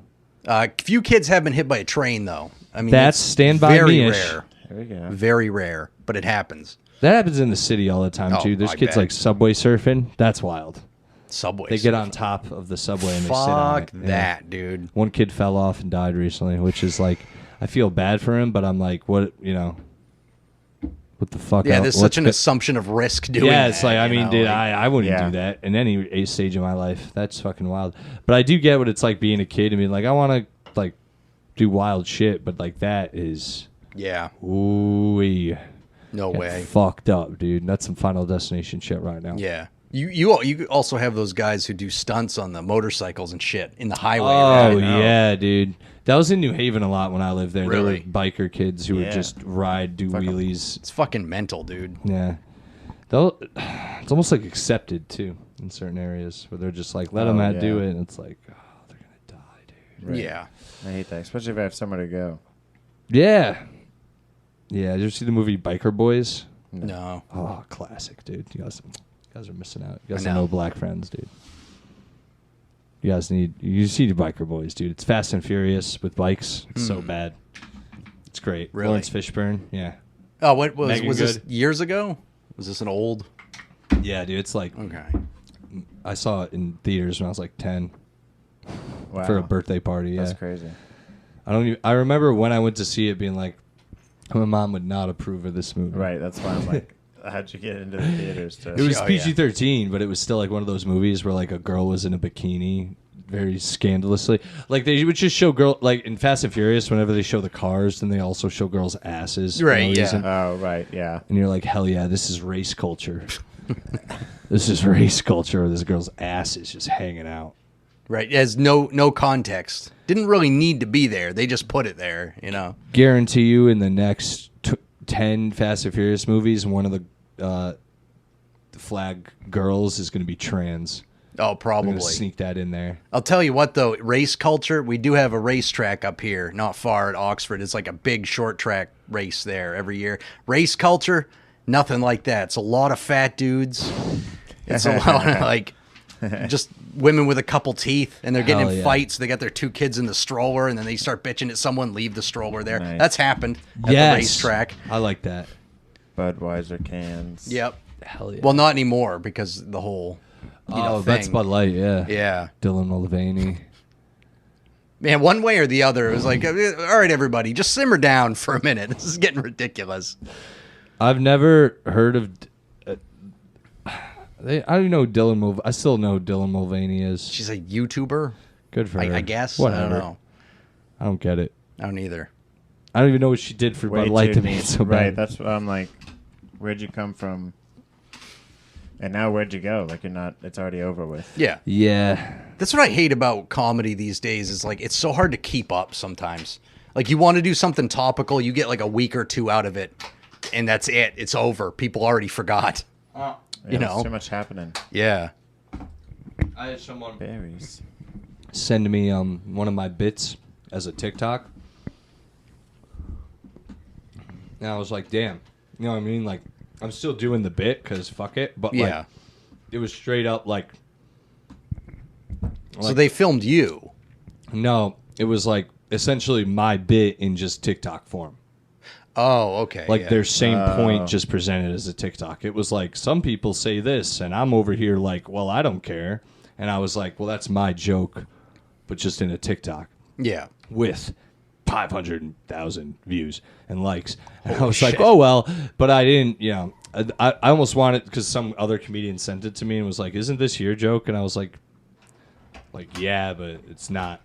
Speaker 2: Few kids have been hit by a train, though. I mean,
Speaker 1: That's
Speaker 2: it's
Speaker 1: stand by
Speaker 2: very
Speaker 1: me-ish.
Speaker 2: rare.
Speaker 3: There we go.
Speaker 2: Very rare, but it happens.
Speaker 1: That happens in the city all the time
Speaker 2: Oh,
Speaker 1: too. There's
Speaker 2: I
Speaker 1: kids
Speaker 2: bet.
Speaker 1: like subway surfing. That's wild.
Speaker 2: Subways.
Speaker 1: They get on top of the subway and they sit on
Speaker 2: Fuck
Speaker 1: it. Yeah.
Speaker 2: that, dude.
Speaker 1: One kid fell off and died recently, which is like, I feel bad for him, but I'm like, what the fuck?
Speaker 2: Yeah, there's such an
Speaker 1: what's
Speaker 2: assumption of risk doing
Speaker 1: Yeah,
Speaker 2: that.
Speaker 1: it's like, I
Speaker 2: you
Speaker 1: mean,
Speaker 2: know,
Speaker 1: dude,
Speaker 2: like-
Speaker 1: I wouldn't
Speaker 3: Yeah.
Speaker 1: do that in any stage of my life. That's fucking wild. But I do get what it's like being a kid and being like, I want to like do wild shit, but like that is,
Speaker 2: Yeah,
Speaker 1: ooh,
Speaker 2: no way.
Speaker 1: fucked up, dude. That's some Final Destination shit right now.
Speaker 2: Yeah. You also have those guys who do stunts on the motorcycles and shit in the highway.
Speaker 1: Oh
Speaker 2: right?
Speaker 1: yeah, dude. That was in New Haven a lot when I lived there.
Speaker 2: Really?
Speaker 1: There were biker kids who would
Speaker 3: Yeah.
Speaker 1: just ride, do wheelies.
Speaker 2: It's fucking mental, dude.
Speaker 1: Yeah. It's almost like accepted too in certain areas where they're just like, let them
Speaker 3: Oh,
Speaker 1: do
Speaker 3: yeah.
Speaker 1: it, and it's like, oh, they're gonna die, dude.
Speaker 3: Right.
Speaker 2: Yeah.
Speaker 3: I hate that, especially if I have somewhere to go.
Speaker 1: Yeah. Yeah. Did you see the movie Biker Boys?
Speaker 2: No.
Speaker 1: Oh, classic, dude. You guys are missing out. You guys
Speaker 2: I
Speaker 1: have
Speaker 2: know.
Speaker 1: no black friends, dude. You see the Biker Boys, dude. It's Fast and Furious with bikes. It's so bad. It's great.
Speaker 2: Really?
Speaker 1: Lawrence Fishburne, yeah.
Speaker 2: Oh, what was
Speaker 1: Megan
Speaker 2: this
Speaker 1: Good.
Speaker 2: years ago? Was this an old?
Speaker 1: Yeah, dude. It's like,
Speaker 2: Okay.
Speaker 1: I saw it in theaters when I was like 10
Speaker 3: Wow.
Speaker 1: for a birthday party. Yeah.
Speaker 3: That's crazy.
Speaker 1: I remember when I went to see it being like, my mom would not approve of this movie.
Speaker 3: Right, that's why I'm like, how'd you get into the theaters? To...
Speaker 1: It was
Speaker 2: Oh, yeah.
Speaker 1: PG-13, but it was still like one of those movies where like a girl was in a bikini very scandalously. Like they would just show like in Fast and Furious, whenever they show the cars, then they also show girls' asses. for
Speaker 2: Right,
Speaker 1: no
Speaker 2: yeah.
Speaker 1: reason.
Speaker 3: Oh, right, yeah.
Speaker 1: And you're like, hell yeah, this is race culture. This is race culture where this girl's ass is just hanging out.
Speaker 2: Right. It has no context. Didn't really need to be there. They just put it there, you know.
Speaker 1: Guarantee you in the next 10 Fast and Furious movies, one of the flag girls is going to be trans.
Speaker 2: Oh,
Speaker 1: I'm
Speaker 2: probably.
Speaker 1: going to sneak that in there.
Speaker 2: I'll tell you what, though, race culture, we do have a racetrack up here, not far at Oxford. It's like a big short track race there every year. Race culture, nothing like that. It's a lot of fat dudes. It's a lot of, like, just women with a couple teeth, and they're getting
Speaker 1: Hell
Speaker 2: in
Speaker 1: yeah.
Speaker 2: fights. They got their two kids in the stroller, and then they start bitching at someone, leave the stroller there.
Speaker 3: Nice.
Speaker 2: That's happened at
Speaker 1: Yes.
Speaker 2: the racetrack.
Speaker 1: I like that.
Speaker 3: Budweiser cans.
Speaker 2: Yep.
Speaker 1: Hell yeah.
Speaker 2: Well, not anymore because the whole,
Speaker 1: that's
Speaker 2: thing.
Speaker 1: Bud Light, yeah.
Speaker 2: Yeah.
Speaker 1: Dylan Mulvaney.
Speaker 2: Man, one way or the other, it was like, all right, everybody, just simmer down for a minute. This is getting ridiculous.
Speaker 1: I've never heard of I don't even know who Dylan Mulvaney. I still know who Dylan Mulvaney is.
Speaker 2: She's a YouTuber.
Speaker 1: Good for her.
Speaker 2: I guess.
Speaker 1: Whatever.
Speaker 2: I don't know.
Speaker 1: I don't get it.
Speaker 2: I don't either.
Speaker 1: I don't even know what she did for
Speaker 3: Way
Speaker 1: Bud Light
Speaker 3: too
Speaker 1: to be
Speaker 3: neat.
Speaker 1: so
Speaker 3: Right,
Speaker 1: bad.
Speaker 3: that's what I'm like. Where'd you come from? And now where'd you go? Like, you're not. It's already over with.
Speaker 2: Yeah.
Speaker 1: Yeah.
Speaker 2: That's what I hate about comedy these days is like it's so hard to keep up sometimes. Like you want to do something topical, you get like a week or two out of it, and that's it. It's over. People already forgot.
Speaker 3: Yeah,
Speaker 2: You
Speaker 3: there's
Speaker 2: know.
Speaker 3: too much happening.
Speaker 2: Yeah.
Speaker 1: I had someone
Speaker 3: Berries.
Speaker 1: send me one of my bits as a TikTok. And I was like, damn. You know what I mean? Like, I'm still doing the bit because fuck it. But,
Speaker 2: Yeah.
Speaker 1: like, it was straight up like...
Speaker 2: So they filmed you.
Speaker 1: No, it was like essentially my bit in just TikTok form.
Speaker 2: Oh, okay.
Speaker 1: Like
Speaker 2: yeah.
Speaker 1: their same point just presented as a TikTok. It was like, some people say this, and I'm over here like, well, I don't care. And I was like, well, that's my joke, but just in a TikTok
Speaker 2: Yeah.
Speaker 1: with 500,000 views and likes. And I was
Speaker 2: shit.
Speaker 1: like, oh, well, but I didn't, you know, I almost wanted, because some other comedian sent it to me and was like, isn't this your joke? And I was like, yeah, but it's not,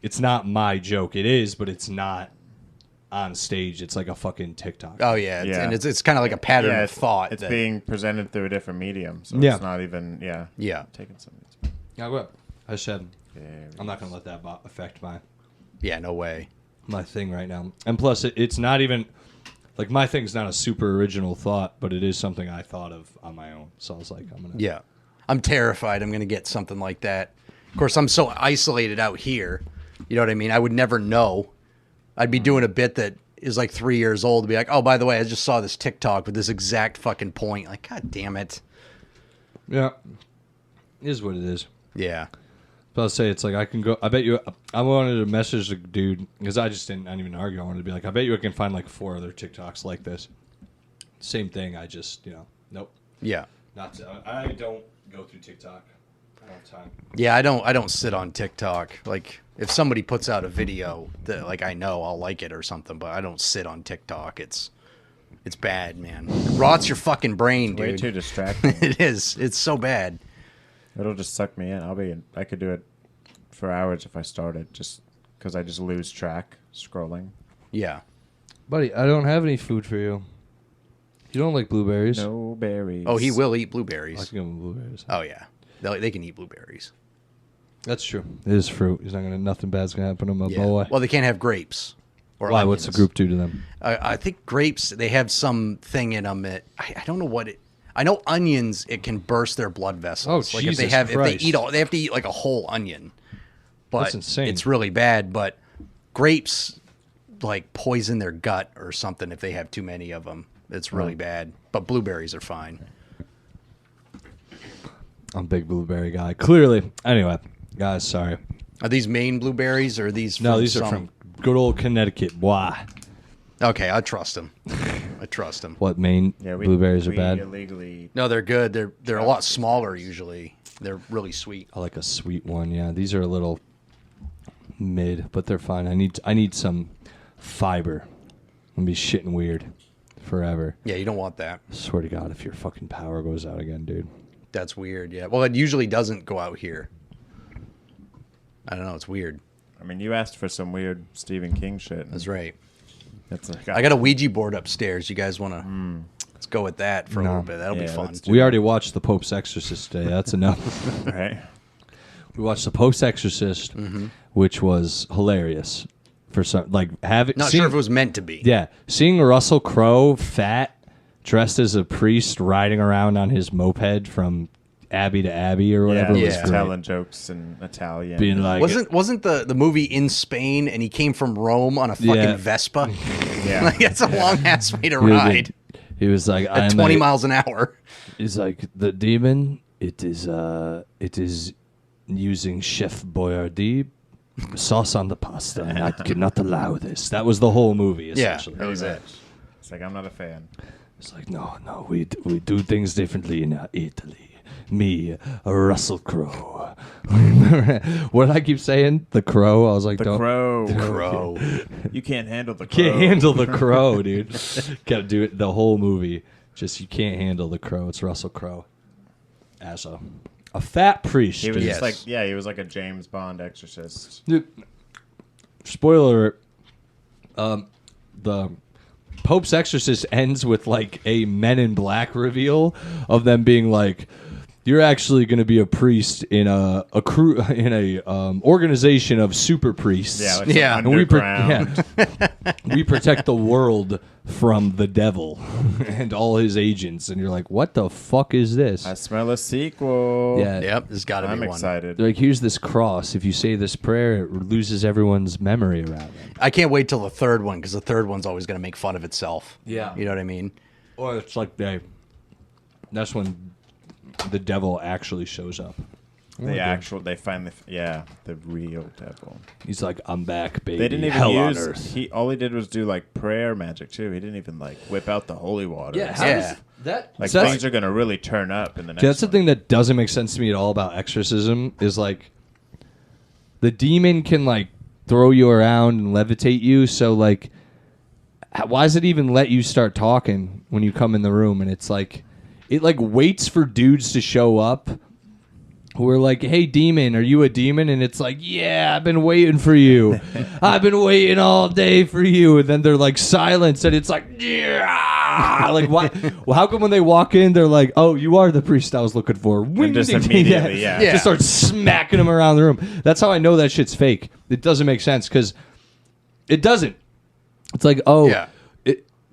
Speaker 1: it's not my joke. It is, but it's not on stage. It's like a fucking TikTok.
Speaker 2: Oh, yeah.
Speaker 3: Yeah.
Speaker 2: And it's kind of like a pattern
Speaker 3: Yeah,
Speaker 2: of thought.
Speaker 3: It's
Speaker 2: that-
Speaker 3: being presented through a different medium, so
Speaker 1: Yeah.
Speaker 3: it's not even. Yeah.
Speaker 2: Yeah.
Speaker 3: Taking somebody's.
Speaker 1: Yeah, well, I said,
Speaker 3: Berries.
Speaker 1: I'm not going to let that affect
Speaker 2: Yeah, no way.
Speaker 1: my thing right now. And plus, it's not even, like, my thing's not a super original thought, but it is something I thought of on my own. So I was like, I'm going to.
Speaker 2: Yeah. I'm terrified I'm going to get something like that. Of course, I'm so isolated out here. You know what I mean? I would never know. I'd be doing a bit that is like 3 years old to be like, oh, by the way, I just saw this TikTok with this exact fucking point. Like, God damn it.
Speaker 1: Yeah. It is what it is.
Speaker 2: Yeah.
Speaker 1: But I'll say it's like I can go. I bet you. I wanted to message the dude because I didn't even argue. I wanted to be like, I bet you I can find like 4 other TikToks like this. Same thing. I just nope.
Speaker 2: Yeah.
Speaker 1: Not. I don't go through TikTok. I don't have time.
Speaker 2: Yeah, I don't sit on TikTok. Like, if somebody puts out a video that like I know I'll like it or something, but I don't sit on TikTok. It's bad, man. It rots your fucking brain,
Speaker 3: Way
Speaker 2: dude.
Speaker 3: too distracting.
Speaker 2: It is. It's so bad.
Speaker 3: It'll just suck me in. I could do it for hours if I started, just because I just lose track scrolling.
Speaker 2: Yeah.
Speaker 1: Buddy, I don't have any food for you. You don't like blueberries?
Speaker 3: No berries.
Speaker 2: Oh, he will eat
Speaker 1: I
Speaker 2: blueberries.
Speaker 1: can give him blueberries.
Speaker 2: Oh yeah, they can eat blueberries.
Speaker 1: That's true. It is fruit. He's not gonna. Nothing bad's gonna happen to my
Speaker 2: Yeah.
Speaker 1: boy.
Speaker 2: Well, they can't have grapes. Or
Speaker 1: Why? What's the
Speaker 2: onions.
Speaker 1: group do to them?
Speaker 2: I think grapes. They have some thing in them that I don't know what it. I know onions. It can burst their blood vessels.
Speaker 1: Oh,
Speaker 2: like
Speaker 1: Jesus
Speaker 2: if they
Speaker 1: Christ.
Speaker 2: eat all, they have to eat like a whole onion. But
Speaker 1: That's insane.
Speaker 2: It's really bad. But grapes like poison their gut or something if they have too many of them. It's really bad. But blueberries are fine.
Speaker 1: I'm a big blueberry guy. Clearly. Anyway, guys, sorry.
Speaker 2: Are these Maine blueberries or are these?
Speaker 1: No,
Speaker 2: from
Speaker 1: these are
Speaker 2: some-
Speaker 1: from good old Connecticut. Why?
Speaker 2: Okay, I trust them. I trust them.
Speaker 1: What, Maine
Speaker 3: Yeah,
Speaker 1: blueberries are
Speaker 3: we
Speaker 1: bad?
Speaker 3: illegally.
Speaker 2: No, they're good. They're a lot smaller usually. They're really sweet.
Speaker 1: I like a sweet one. Yeah, these are a little mid, but they're fine. I need some fiber. I'm gonna be shitting weird forever.
Speaker 2: Yeah, you don't want that.
Speaker 1: Swear to God, if your fucking power goes out again, dude.
Speaker 2: That's weird. Yeah. Well, it usually doesn't go out here. I don't know. It's weird.
Speaker 3: I mean, you asked for some weird Stephen King shit.
Speaker 2: That's right.
Speaker 3: That's like,
Speaker 2: I got a Ouija board upstairs. You guys want to? Let's go with that for a
Speaker 1: No.
Speaker 2: little bit. That'll be
Speaker 3: Yeah,
Speaker 2: fun.
Speaker 3: let's do
Speaker 1: We already watched The Pope's Exorcist today. That's enough.
Speaker 3: right.
Speaker 1: We watched The Pope's Exorcist, which was hilarious. For some, like
Speaker 2: Not sure if it was meant to be.
Speaker 1: Yeah, seeing Russell Crowe fat, dressed as a priest, riding around on his moped from Abbey to Abbey or whatever was
Speaker 2: Yeah.
Speaker 1: great.
Speaker 3: Telling jokes in Italian.
Speaker 1: Being like,
Speaker 2: Wasn't the movie in Spain and he came from Rome on a fucking
Speaker 1: Yeah.
Speaker 2: Vespa?
Speaker 3: yeah.
Speaker 2: Like that's a long ass way to ride
Speaker 1: he was like,
Speaker 2: at 20 miles an hour.
Speaker 1: He's like, the demon. It is using Chef Boyardee sauce on the pasta, and I cannot allow this. That was the whole movie,
Speaker 2: Yeah,
Speaker 1: essentially.
Speaker 2: that was it.
Speaker 3: It's like, I'm not a fan.
Speaker 1: It's like, no, we do things differently in Italy. Me, Russell Crowe. What did I keep saying? The Crow. I was like,
Speaker 3: The
Speaker 1: don't.
Speaker 3: Crow.
Speaker 2: Crow.
Speaker 3: You can't handle the Crow.
Speaker 1: Can't handle the Crow, dude. Got to do it the whole movie. Just you can't handle the Crow. It's Russell Crowe. as a fat priest.
Speaker 3: He was
Speaker 2: Yes.
Speaker 3: just like, he was like a James Bond exorcist.
Speaker 1: Dude, spoiler alert, the Pope's Exorcist ends with like a Men in Black reveal of them being like, you're actually going to be a priest in a organization of super priests.
Speaker 3: Yeah, like
Speaker 2: Yeah.
Speaker 3: some
Speaker 1: And
Speaker 3: underground.
Speaker 1: we protect the world from the devil and all his agents. And you're like, what the fuck is this?
Speaker 3: I smell a sequel.
Speaker 1: Yeah.
Speaker 2: Yep, there's got to be
Speaker 3: I'm
Speaker 2: one.
Speaker 3: excited.
Speaker 1: They're like, here's this cross. If you say this prayer, it loses everyone's memory around it.
Speaker 2: I can't wait till the third one because the third one's always going to make fun of itself.
Speaker 1: Yeah.
Speaker 2: You know what I mean?
Speaker 1: Or it's like that's when the devil actually shows up.
Speaker 3: They find the real devil.
Speaker 1: He's like, I'm back, baby.
Speaker 3: They didn't even
Speaker 1: Hell on
Speaker 3: use.
Speaker 1: earth.
Speaker 3: All he did was do like prayer magic too. He didn't even like whip out the holy water.
Speaker 1: Yeah,
Speaker 2: how does
Speaker 1: that
Speaker 3: like
Speaker 1: that's,
Speaker 3: things are gonna really turn up in the next.
Speaker 1: that's the
Speaker 3: one.
Speaker 1: thing that doesn't make sense to me at all about exorcism is like the demon can like throw you around and levitate you. So like, why does it even let you start talking when you come in the room? And it's like, it like waits for dudes to show up who are like, hey, demon, are you a demon? And it's like, yeah, I've been waiting for you. I've been waiting all day for you. And then they're like silence, and it's like, yeah. Like, why? Well, how come when they walk in, they're like, oh, you are the priest I was looking for.
Speaker 3: And just immediately, yeah.
Speaker 2: Yeah.
Speaker 1: Just start smacking them around the room. That's how I know that shit's fake. It doesn't make sense because it doesn't. It's like, oh,
Speaker 2: Yeah.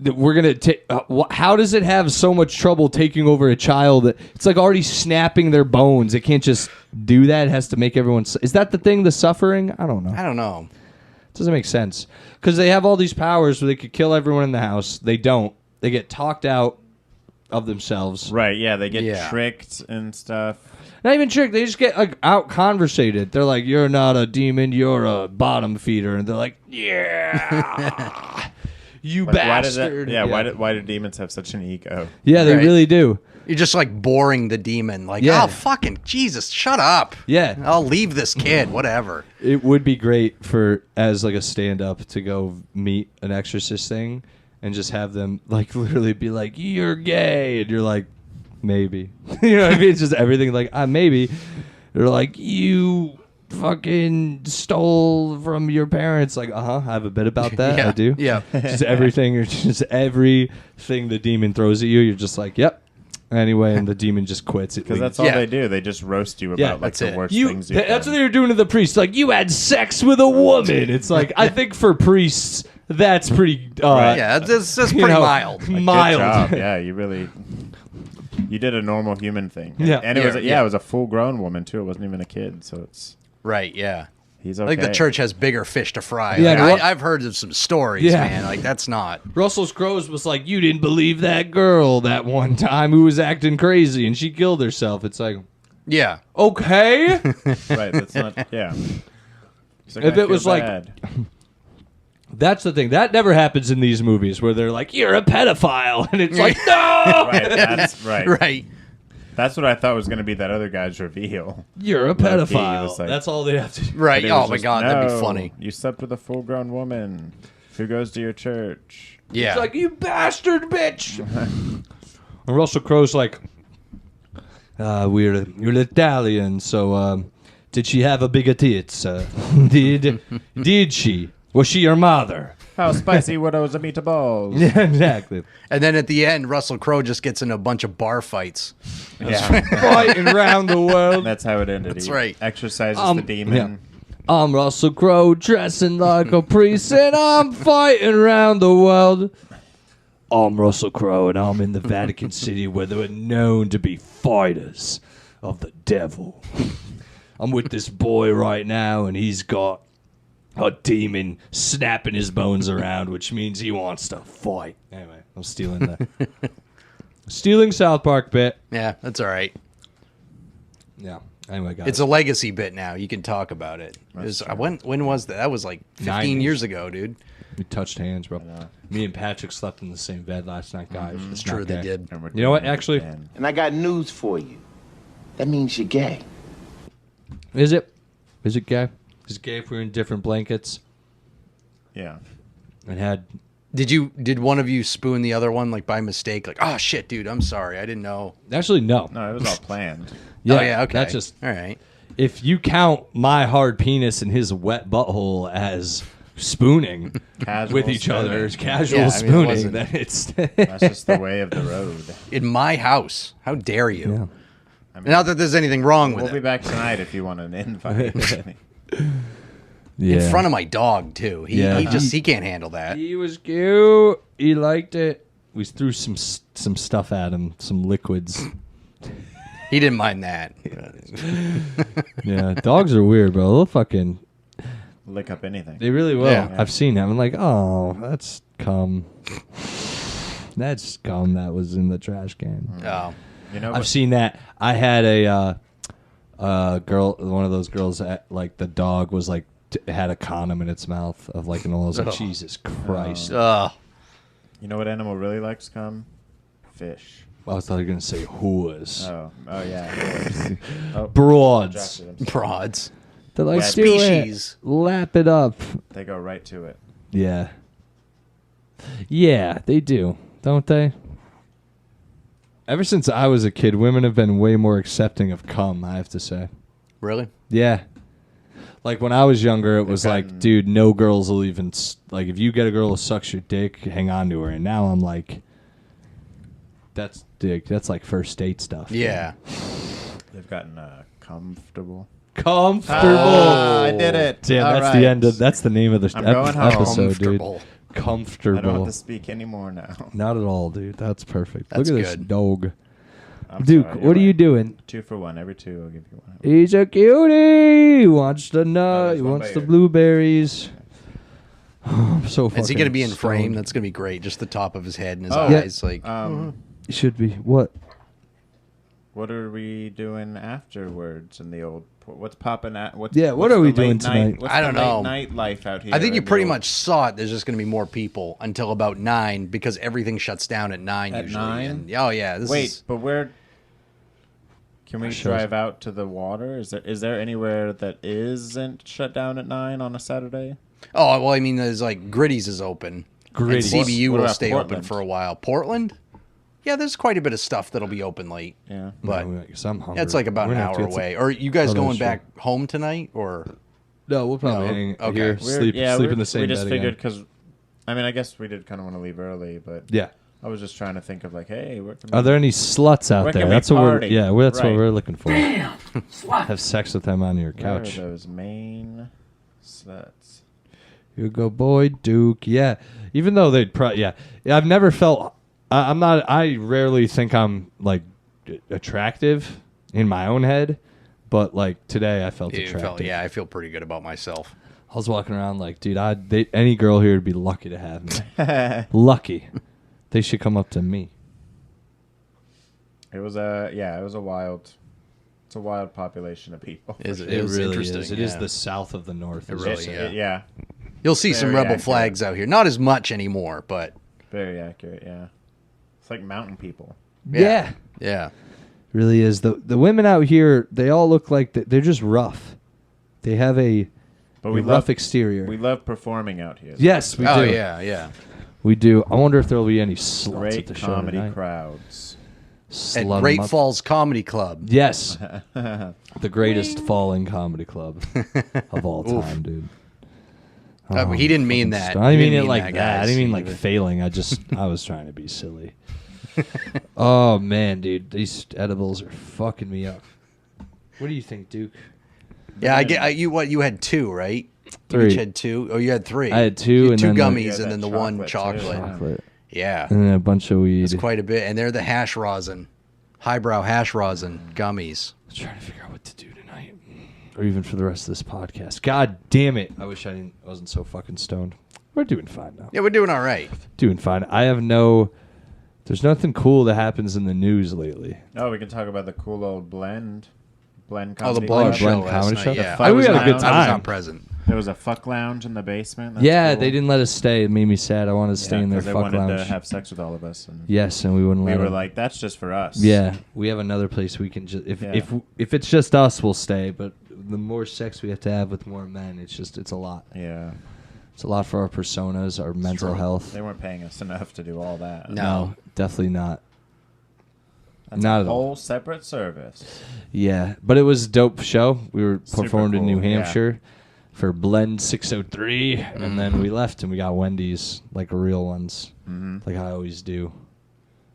Speaker 1: we're gonna take. How does it have so much trouble taking over a child? It's like already snapping their bones. It can't just do that. It has to make everyone. Is that the thing? The suffering? I don't know.
Speaker 2: I don't know.
Speaker 1: It doesn't make sense because they have all these powers where they could kill everyone in the house. They don't. They get talked out of themselves.
Speaker 3: Right? Yeah, they get
Speaker 2: Yeah.
Speaker 3: tricked and stuff.
Speaker 1: Not even tricked. They just get like out conversated. They're like, "You're not a demon. You're a bottom feeder," and they're like, "Yeah." You
Speaker 3: Like,
Speaker 1: bastard!
Speaker 3: Why do demons have such an ego?
Speaker 1: Yeah, they
Speaker 2: Right.
Speaker 1: really do.
Speaker 2: You're just like boring the demon. Like,
Speaker 1: Yeah.
Speaker 2: oh, fucking Jesus, shut up.
Speaker 1: Yeah.
Speaker 2: I'll leave this kid, whatever.
Speaker 1: It would be great for as like a stand-up to go meet an exorcist thing and just have them like literally be like, "You're gay," and you're like, "Maybe." You know what I mean? It's just everything like, "Maybe." They're like, "You fucking stole from your parents." Like, I have a bit about that.
Speaker 2: Yeah,
Speaker 1: I do.
Speaker 2: yeah.
Speaker 1: Just everything. Just everything the demon throws at you. You're just like, "Yep." Anyway, and the demon just quits.
Speaker 3: Because that's all they do. They just roast you
Speaker 1: Yeah,
Speaker 3: about like
Speaker 2: that's
Speaker 3: the
Speaker 2: it.
Speaker 3: worst things you've
Speaker 1: That's what
Speaker 3: done.
Speaker 1: they were doing to the priest. Like, you had sex with a woman. It's like, I think for priests, that's pretty.
Speaker 2: Yeah, that's pretty
Speaker 1: you know,
Speaker 2: mild.
Speaker 3: Like, good
Speaker 1: mild.
Speaker 3: job. Yeah, you did a normal human thing.
Speaker 1: Yeah.
Speaker 3: And it was
Speaker 2: Yeah.
Speaker 3: it was a full grown woman too. It wasn't even a kid. So it's
Speaker 2: Right, yeah.
Speaker 3: he's
Speaker 2: I
Speaker 3: okay.
Speaker 2: think the church has bigger fish to fry.
Speaker 1: Yeah,
Speaker 2: Like,
Speaker 1: and what-
Speaker 2: I've heard of some stories,
Speaker 1: Yeah.
Speaker 2: man. Like, that's not.
Speaker 1: Russell Crowe's was like, you didn't believe that girl that one time who was acting crazy and she killed herself. It's like,
Speaker 2: Yeah.
Speaker 1: okay.
Speaker 3: Right. That's not. Yeah. He's like,
Speaker 1: If
Speaker 3: "I
Speaker 1: it was
Speaker 3: feel
Speaker 1: like-
Speaker 3: bad."
Speaker 1: That's the thing. That never happens in these movies where they're like, you're a pedophile. And it's like, no!
Speaker 3: Right. That's right.
Speaker 2: Right.
Speaker 3: That's what I thought was going to be that other guy's reveal.
Speaker 1: You're a
Speaker 3: Low-key, it
Speaker 1: pedophile.
Speaker 3: was like-
Speaker 1: That's all they have to do.
Speaker 2: Right.
Speaker 3: But it
Speaker 2: Oh,
Speaker 3: was
Speaker 2: my
Speaker 3: just,
Speaker 2: God. That'd be
Speaker 3: "No,
Speaker 2: funny.
Speaker 3: You slept with a full grown woman who goes to your church.
Speaker 2: Yeah.
Speaker 1: It's like, you bastard bitch. And Russell Crowe's like, you're Italian, so did she have a bigger tits? Did she? Was she your mother?
Speaker 3: How spicy were those meatballs?
Speaker 1: Yeah, exactly.
Speaker 2: And then at the end, Russell Crowe just gets in a bunch of bar fights.
Speaker 3: Yeah.
Speaker 1: Fighting around the world.
Speaker 3: That's how it ended.
Speaker 2: That's
Speaker 3: He
Speaker 2: right.
Speaker 3: Exercises the demon.
Speaker 1: yeah. I'm Russell Crowe, dressing like a priest, and I'm fighting around the world. I'm Russell Crowe, and I'm in the Vatican City, where they were known to be fighters of the devil. I'm with this boy right now, and he's got a demon snapping his bones around, which means he wants to fight. Anyway, I'm stealing that. Stealing South Park bit.
Speaker 2: Yeah, that's all right.
Speaker 1: Yeah. Anyway, guys.
Speaker 2: It's a legacy bit now. You can talk about it. When was that? That was like 15
Speaker 1: 90s.
Speaker 2: years ago, dude.
Speaker 1: We touched hands, bro. Me and Patrick slept in the same bed last night, guys. It's
Speaker 2: True,
Speaker 1: not
Speaker 2: they
Speaker 1: gay.
Speaker 2: did.
Speaker 3: And we're
Speaker 1: You know what,
Speaker 3: doing it
Speaker 1: actually-
Speaker 3: again.
Speaker 5: And I got news for you. That means you're gay.
Speaker 1: Is it? Is it gay? Is it gay if we're in different blankets
Speaker 3: Yeah.
Speaker 1: and had
Speaker 2: Did one of you spoon the other one like by mistake? Like, oh shit, dude, I'm sorry, I didn't know.
Speaker 1: Actually, no.
Speaker 3: No, it was all planned.
Speaker 2: Oh yeah, okay.
Speaker 1: That's just
Speaker 2: all right.
Speaker 1: if you count my hard penis and his wet butthole as spooning
Speaker 3: Casual
Speaker 1: with each
Speaker 3: spooning.
Speaker 1: other, casual
Speaker 2: Yeah, I mean, it
Speaker 1: spooning,
Speaker 2: wasn't-
Speaker 1: then it's
Speaker 3: That's just the way of the road.
Speaker 2: In my house, how dare you?
Speaker 1: Yeah.
Speaker 3: I mean,
Speaker 2: Not that there's anything wrong with
Speaker 3: we'll be
Speaker 2: it.
Speaker 3: back tonight if you want an invite.
Speaker 1: Yeah.
Speaker 2: In front of my dog too.
Speaker 1: Yeah.
Speaker 2: He can't handle that.
Speaker 1: He was cute. He liked it. We threw some stuff at him, some liquids.
Speaker 2: He didn't mind that.
Speaker 1: Yeah, dogs are weird, bro. They'll fucking.
Speaker 3: Lick up anything.
Speaker 1: They really will.
Speaker 2: Yeah.
Speaker 1: I've seen them. I'm like, oh, that's cum. That's cum that was in the trash can.
Speaker 2: Oh.
Speaker 3: You know,
Speaker 1: I've seen that. I had a girl, one of those girls that, like, the dog was like had a condom in its mouth of like an oil. I was like,
Speaker 2: Oh.
Speaker 1: Jesus Christ.
Speaker 2: Ugh.
Speaker 3: you know what animal really likes cum? Fish.
Speaker 1: I thought you were gonna say whores.
Speaker 3: Oh yeah. Oh,
Speaker 1: Broads.
Speaker 3: distracted, I'm sorry.
Speaker 2: Broads.
Speaker 1: They're like,
Speaker 3: Yeah,
Speaker 1: do it.
Speaker 2: species.
Speaker 1: Lap it up.
Speaker 3: They go right to it.
Speaker 1: Yeah. Yeah, they do, don't they? Ever since I was a kid, women have been way more accepting of cum, I have to say.
Speaker 2: Really?
Speaker 1: Yeah. Like when I was younger, it was like,
Speaker 3: gotten-
Speaker 1: dude, no girls will even, like, if you get a girl who sucks your dick, hang on to her. And now I'm like, that's dick. That's like first date stuff.
Speaker 2: Yeah.
Speaker 3: They've gotten comfortable.
Speaker 1: Comfortable.
Speaker 3: Ah, I did it.
Speaker 1: Damn,
Speaker 3: All
Speaker 1: that's
Speaker 3: right.
Speaker 1: the end of, that's the name of the
Speaker 3: I'm going home.
Speaker 1: episode, dude.
Speaker 2: Comfortable.
Speaker 1: Comfortable.
Speaker 3: I don't have to speak anymore now.
Speaker 1: Not at all, dude. That's perfect.
Speaker 2: That's
Speaker 1: Look at this
Speaker 2: good.
Speaker 1: dog.
Speaker 3: I'm
Speaker 1: Duke,
Speaker 3: sorry,
Speaker 1: what
Speaker 3: you're
Speaker 1: are you
Speaker 3: right.
Speaker 1: doing?
Speaker 3: 2 for 1. Every 2, I'll give you 1.
Speaker 1: He's a cutie. He wants the nut.
Speaker 3: there's
Speaker 1: He
Speaker 3: one
Speaker 1: wants
Speaker 3: by
Speaker 1: the
Speaker 3: here.
Speaker 1: blueberries. I'm so fucking
Speaker 2: Is he going to be in frame?
Speaker 1: stoned.
Speaker 2: That's going to be great. Just the top of his head and his
Speaker 3: Oh.
Speaker 2: eyes. Like,
Speaker 1: He should be. What?
Speaker 3: What are we doing afterwards in the old? What's popping at? What's,
Speaker 1: Yeah, what
Speaker 3: what's
Speaker 1: are we
Speaker 3: the late
Speaker 1: doing
Speaker 3: night-
Speaker 1: tonight?
Speaker 3: What's
Speaker 2: I
Speaker 3: the
Speaker 2: don't
Speaker 3: late
Speaker 2: know.
Speaker 3: Night life out here.
Speaker 2: I think you
Speaker 3: in the
Speaker 2: pretty
Speaker 3: old-
Speaker 2: much saw it. There's just going to be more people until about 9 because everything shuts down at 9
Speaker 3: At
Speaker 2: usually.
Speaker 3: 9?
Speaker 2: And, oh, yeah. This
Speaker 3: Wait,
Speaker 2: is,
Speaker 3: but where? Can we
Speaker 1: Shows-
Speaker 3: drive out to the water? Is there anywhere that isn't shut down at 9 on a Saturday?
Speaker 2: oh, well, I mean, there's like Gritty's is open.
Speaker 1: Gritty's.
Speaker 2: And CBU
Speaker 3: What
Speaker 2: will
Speaker 3: about
Speaker 2: stay open
Speaker 3: Portland?
Speaker 2: for a while. Portland? Yeah, there's quite a bit of stuff that'll be open late.
Speaker 3: Yeah.
Speaker 2: But
Speaker 1: I'm hungry.
Speaker 2: that's like about
Speaker 1: We're
Speaker 2: an
Speaker 1: gonna have to
Speaker 2: hour
Speaker 1: get
Speaker 2: away. Are you guys
Speaker 1: Oh,
Speaker 2: going
Speaker 1: that's true.
Speaker 2: back home tonight or?
Speaker 1: No, we'll probably
Speaker 2: No,
Speaker 1: hang
Speaker 2: okay.
Speaker 1: here, sleep in the same
Speaker 3: We just
Speaker 1: bed
Speaker 3: figured
Speaker 1: again.
Speaker 3: because, I mean, I guess we did kind of want to leave early, but
Speaker 1: Yeah.
Speaker 3: I was just trying to think of like, hey, where can
Speaker 1: Are
Speaker 3: we-
Speaker 1: there any sluts out
Speaker 3: Where
Speaker 1: there?
Speaker 3: can we
Speaker 1: That's what we're.
Speaker 3: party?
Speaker 1: Yeah, that's what
Speaker 3: Right.
Speaker 1: we're looking for.
Speaker 4: Damn. Slut.
Speaker 1: Have sex with them on your
Speaker 3: where are
Speaker 1: couch.
Speaker 3: those main sluts?
Speaker 1: You go, boy, Duke. Yeah. Even though they'd yeah. I've never felt. I'm not. I rarely think I'm like attractive in my own head, but like today I felt attractive.
Speaker 2: Yeah, I feel pretty good about myself.
Speaker 1: I was walking around like, dude, any girl here would be lucky to have me. Lucky. They should come up to me.
Speaker 3: It was a wild. It's a wild population of people. for
Speaker 2: Is
Speaker 3: sure.
Speaker 2: it? It was
Speaker 1: really
Speaker 2: interesting.
Speaker 1: is. It is
Speaker 2: yeah.
Speaker 1: the south of the north.
Speaker 2: It
Speaker 1: is
Speaker 2: really
Speaker 3: It's-
Speaker 2: yeah.
Speaker 3: yeah.
Speaker 2: You'll see some
Speaker 3: Very
Speaker 2: rebel
Speaker 3: accurate.
Speaker 2: flags out here. Not as much anymore, but
Speaker 3: Very accurate, yeah. It's like mountain people.
Speaker 1: Yeah.
Speaker 2: yeah.
Speaker 1: Really is. The women out here, they all look like they're just rough. They have a
Speaker 3: But we
Speaker 1: rough
Speaker 3: love
Speaker 1: exterior.
Speaker 3: we love performing out here.
Speaker 1: Yes, we
Speaker 2: Oh
Speaker 1: do.
Speaker 2: yeah, yeah.
Speaker 1: We do. I wonder if there will be any sluts
Speaker 3: Great
Speaker 1: at the show
Speaker 3: comedy
Speaker 1: tonight.
Speaker 3: crowds.
Speaker 2: At
Speaker 1: Slut 'em
Speaker 2: Great
Speaker 1: up.
Speaker 2: Falls Comedy Club.
Speaker 1: Yes. The greatest falling comedy club of all time, dude.
Speaker 2: He didn't mean
Speaker 1: fucking
Speaker 2: that.
Speaker 1: st- I
Speaker 2: He
Speaker 1: didn't mean
Speaker 2: didn't
Speaker 1: it
Speaker 2: mean
Speaker 1: like
Speaker 2: that,
Speaker 1: that. I
Speaker 2: guys.
Speaker 1: didn't mean like failing. I was trying to be silly. Oh man, dude, these edibles are fucking me up. What do you think, Duke?
Speaker 2: Yeah, you had 2, right? You
Speaker 1: 3.
Speaker 2: each had 2. Oh, you had 3.
Speaker 1: I had 2
Speaker 2: You had
Speaker 1: and
Speaker 2: 2
Speaker 1: then
Speaker 2: gummies
Speaker 3: Yeah,
Speaker 2: and
Speaker 3: that
Speaker 2: then the one
Speaker 3: chocolate, too.
Speaker 2: chocolate.
Speaker 1: chocolate
Speaker 2: Yeah.
Speaker 1: and then a bunch of weed.
Speaker 2: It's quite a bit. And they're the hash rosin. Highbrow hash rosin gummies.
Speaker 1: I'm trying to figure out what to do tonight, or even for the rest of this podcast. God damn it! I wish I wasn't so fucking stoned. We're doing fine now.
Speaker 2: Yeah, we're doing all right.
Speaker 1: Doing fine. I have There's nothing cool that happens in the news lately.
Speaker 3: Oh, we can talk about the cool old blend comedy.
Speaker 2: Oh, the blend
Speaker 3: club.
Speaker 2: show
Speaker 1: Blend
Speaker 2: last
Speaker 1: comedy
Speaker 2: night.
Speaker 1: show?
Speaker 2: Yeah,
Speaker 1: I think we had a good
Speaker 2: I was
Speaker 1: time.
Speaker 2: not present.
Speaker 3: There was a fuck lounge in the basement. That's
Speaker 1: Yeah,
Speaker 3: cool.
Speaker 1: they didn't let us stay. It made me sad. I wanted to stay in their
Speaker 3: 'cause they
Speaker 1: fuck
Speaker 3: wanted
Speaker 1: lounge.
Speaker 3: to have sex with all of us, and
Speaker 1: Yes, and we wouldn't
Speaker 3: we
Speaker 1: let
Speaker 3: were
Speaker 1: them.
Speaker 3: like, "That's just for us."
Speaker 1: Yeah, we have another place we can just
Speaker 3: Yeah.
Speaker 1: if it's just us, we'll stay. But the more sex we have to have with more men, it's a lot.
Speaker 3: yeah.
Speaker 1: It's a lot for our personas, our mental health.
Speaker 3: They weren't paying us enough to do all that.
Speaker 1: No, definitely not.
Speaker 3: That's
Speaker 1: Not
Speaker 3: a
Speaker 1: at all.
Speaker 3: whole separate service.
Speaker 1: Yeah, but it was a dope show. We were
Speaker 3: Super
Speaker 1: performed in New
Speaker 3: cool, yeah.
Speaker 1: Hampshire for Blend 603, and then we left and we got Wendy's, like real ones, like I always do.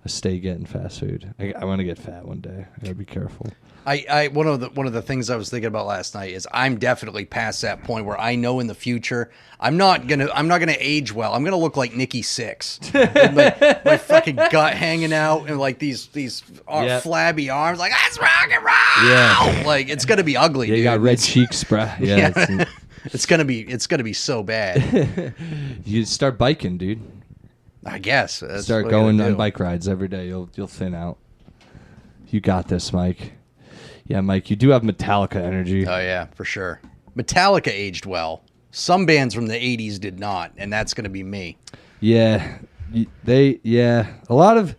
Speaker 1: I stay getting fast food. I want to get fat one day. I gotta be careful.
Speaker 2: One of the things I was thinking about last night is I'm definitely past that point where I know in the future I'm not gonna age well. I'm gonna look like Nikki Sixx, with my fucking gut hanging out and like these flabby arms, like that's rock and roll.
Speaker 1: Yeah,
Speaker 2: like it's gonna be ugly.
Speaker 1: Yeah, you
Speaker 2: dude.
Speaker 1: got red cheeks, bruh. Yeah,
Speaker 2: Yeah. It's gonna be so bad.
Speaker 1: You start biking, dude.
Speaker 2: I guess that's
Speaker 1: Start
Speaker 2: what I
Speaker 1: going
Speaker 2: gotta
Speaker 1: on
Speaker 2: do.
Speaker 1: bike rides every day. You'll thin out. You got this, Mike. Yeah, Mike, you do have Metallica energy.
Speaker 2: Oh yeah, for sure. Metallica aged well. Some bands from the '80s did not, and that's gonna be me.
Speaker 1: Yeah, a lot of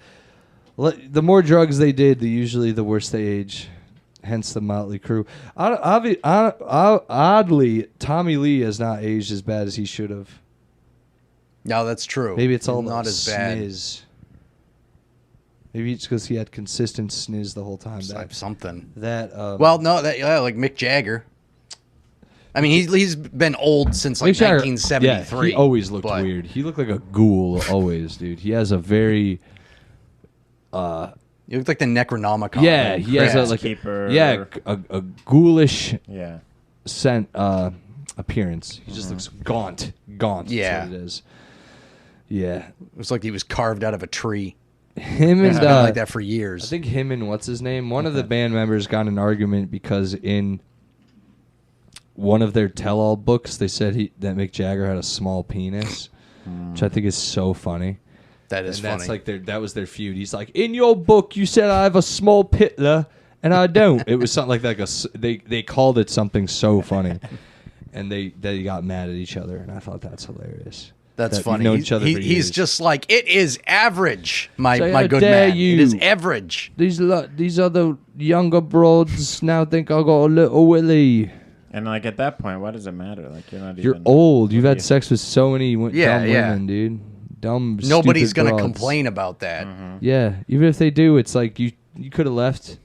Speaker 1: the more drugs they did, the worse they age. Hence the Motley Crue. Oddly, Tommy Lee has not aged as bad as he should have.
Speaker 2: No, that's true.
Speaker 1: Maybe it's all
Speaker 2: not
Speaker 1: the
Speaker 2: as bad.
Speaker 1: sniz. Maybe it's because he had consistent sniz the whole time.
Speaker 2: It's like something.
Speaker 1: That
Speaker 2: Well, no, like Mick Jagger. I mean, he's been old since like
Speaker 1: Mick Jagger-
Speaker 2: 1973.
Speaker 1: Yeah, he always looked
Speaker 2: but-
Speaker 1: weird. He looked like a ghoul always, dude. He has a very
Speaker 2: You look like the Necronomicon.
Speaker 1: yeah. He has a like
Speaker 3: Keeper.
Speaker 1: a ghoulish
Speaker 3: Yeah.
Speaker 1: scent appearance. He just looks gaunt.
Speaker 2: Yeah.
Speaker 1: That's what it is. Yeah,
Speaker 2: It was like he was carved out of a tree.
Speaker 1: him and
Speaker 2: It's been like that for years.
Speaker 1: I think him and what's his name? One of the band members got in an argument because in one of their tell-all books they said that Mick Jagger had a small penis, which I think is so funny.
Speaker 2: that is
Speaker 1: And
Speaker 2: funny.
Speaker 1: that's like that was their feud. He's like, in your book you said I have a small pitler and I don't. It was something like they called it something so funny, and they got mad at each other, and I thought that's hilarious.
Speaker 2: That's
Speaker 1: That
Speaker 2: funny.
Speaker 1: we've known each other for
Speaker 2: He's
Speaker 1: years.
Speaker 2: just like, it is average, my
Speaker 1: Say, how
Speaker 2: good
Speaker 1: dare
Speaker 2: man.
Speaker 1: you.
Speaker 2: It is average.
Speaker 1: These other younger broads now think I got a little willy.
Speaker 3: And like at that point, what does it matter? Like you're not
Speaker 1: You're
Speaker 3: even
Speaker 1: old. You've
Speaker 3: what
Speaker 1: had
Speaker 3: do you-
Speaker 1: sex with so many
Speaker 2: Yeah,
Speaker 1: dumb
Speaker 2: yeah.
Speaker 1: women, dude. Dumb.
Speaker 2: Nobody's
Speaker 1: stupid
Speaker 2: gonna
Speaker 1: broads.
Speaker 2: complain about that.
Speaker 1: Yeah, even if they do, it's like you could have left.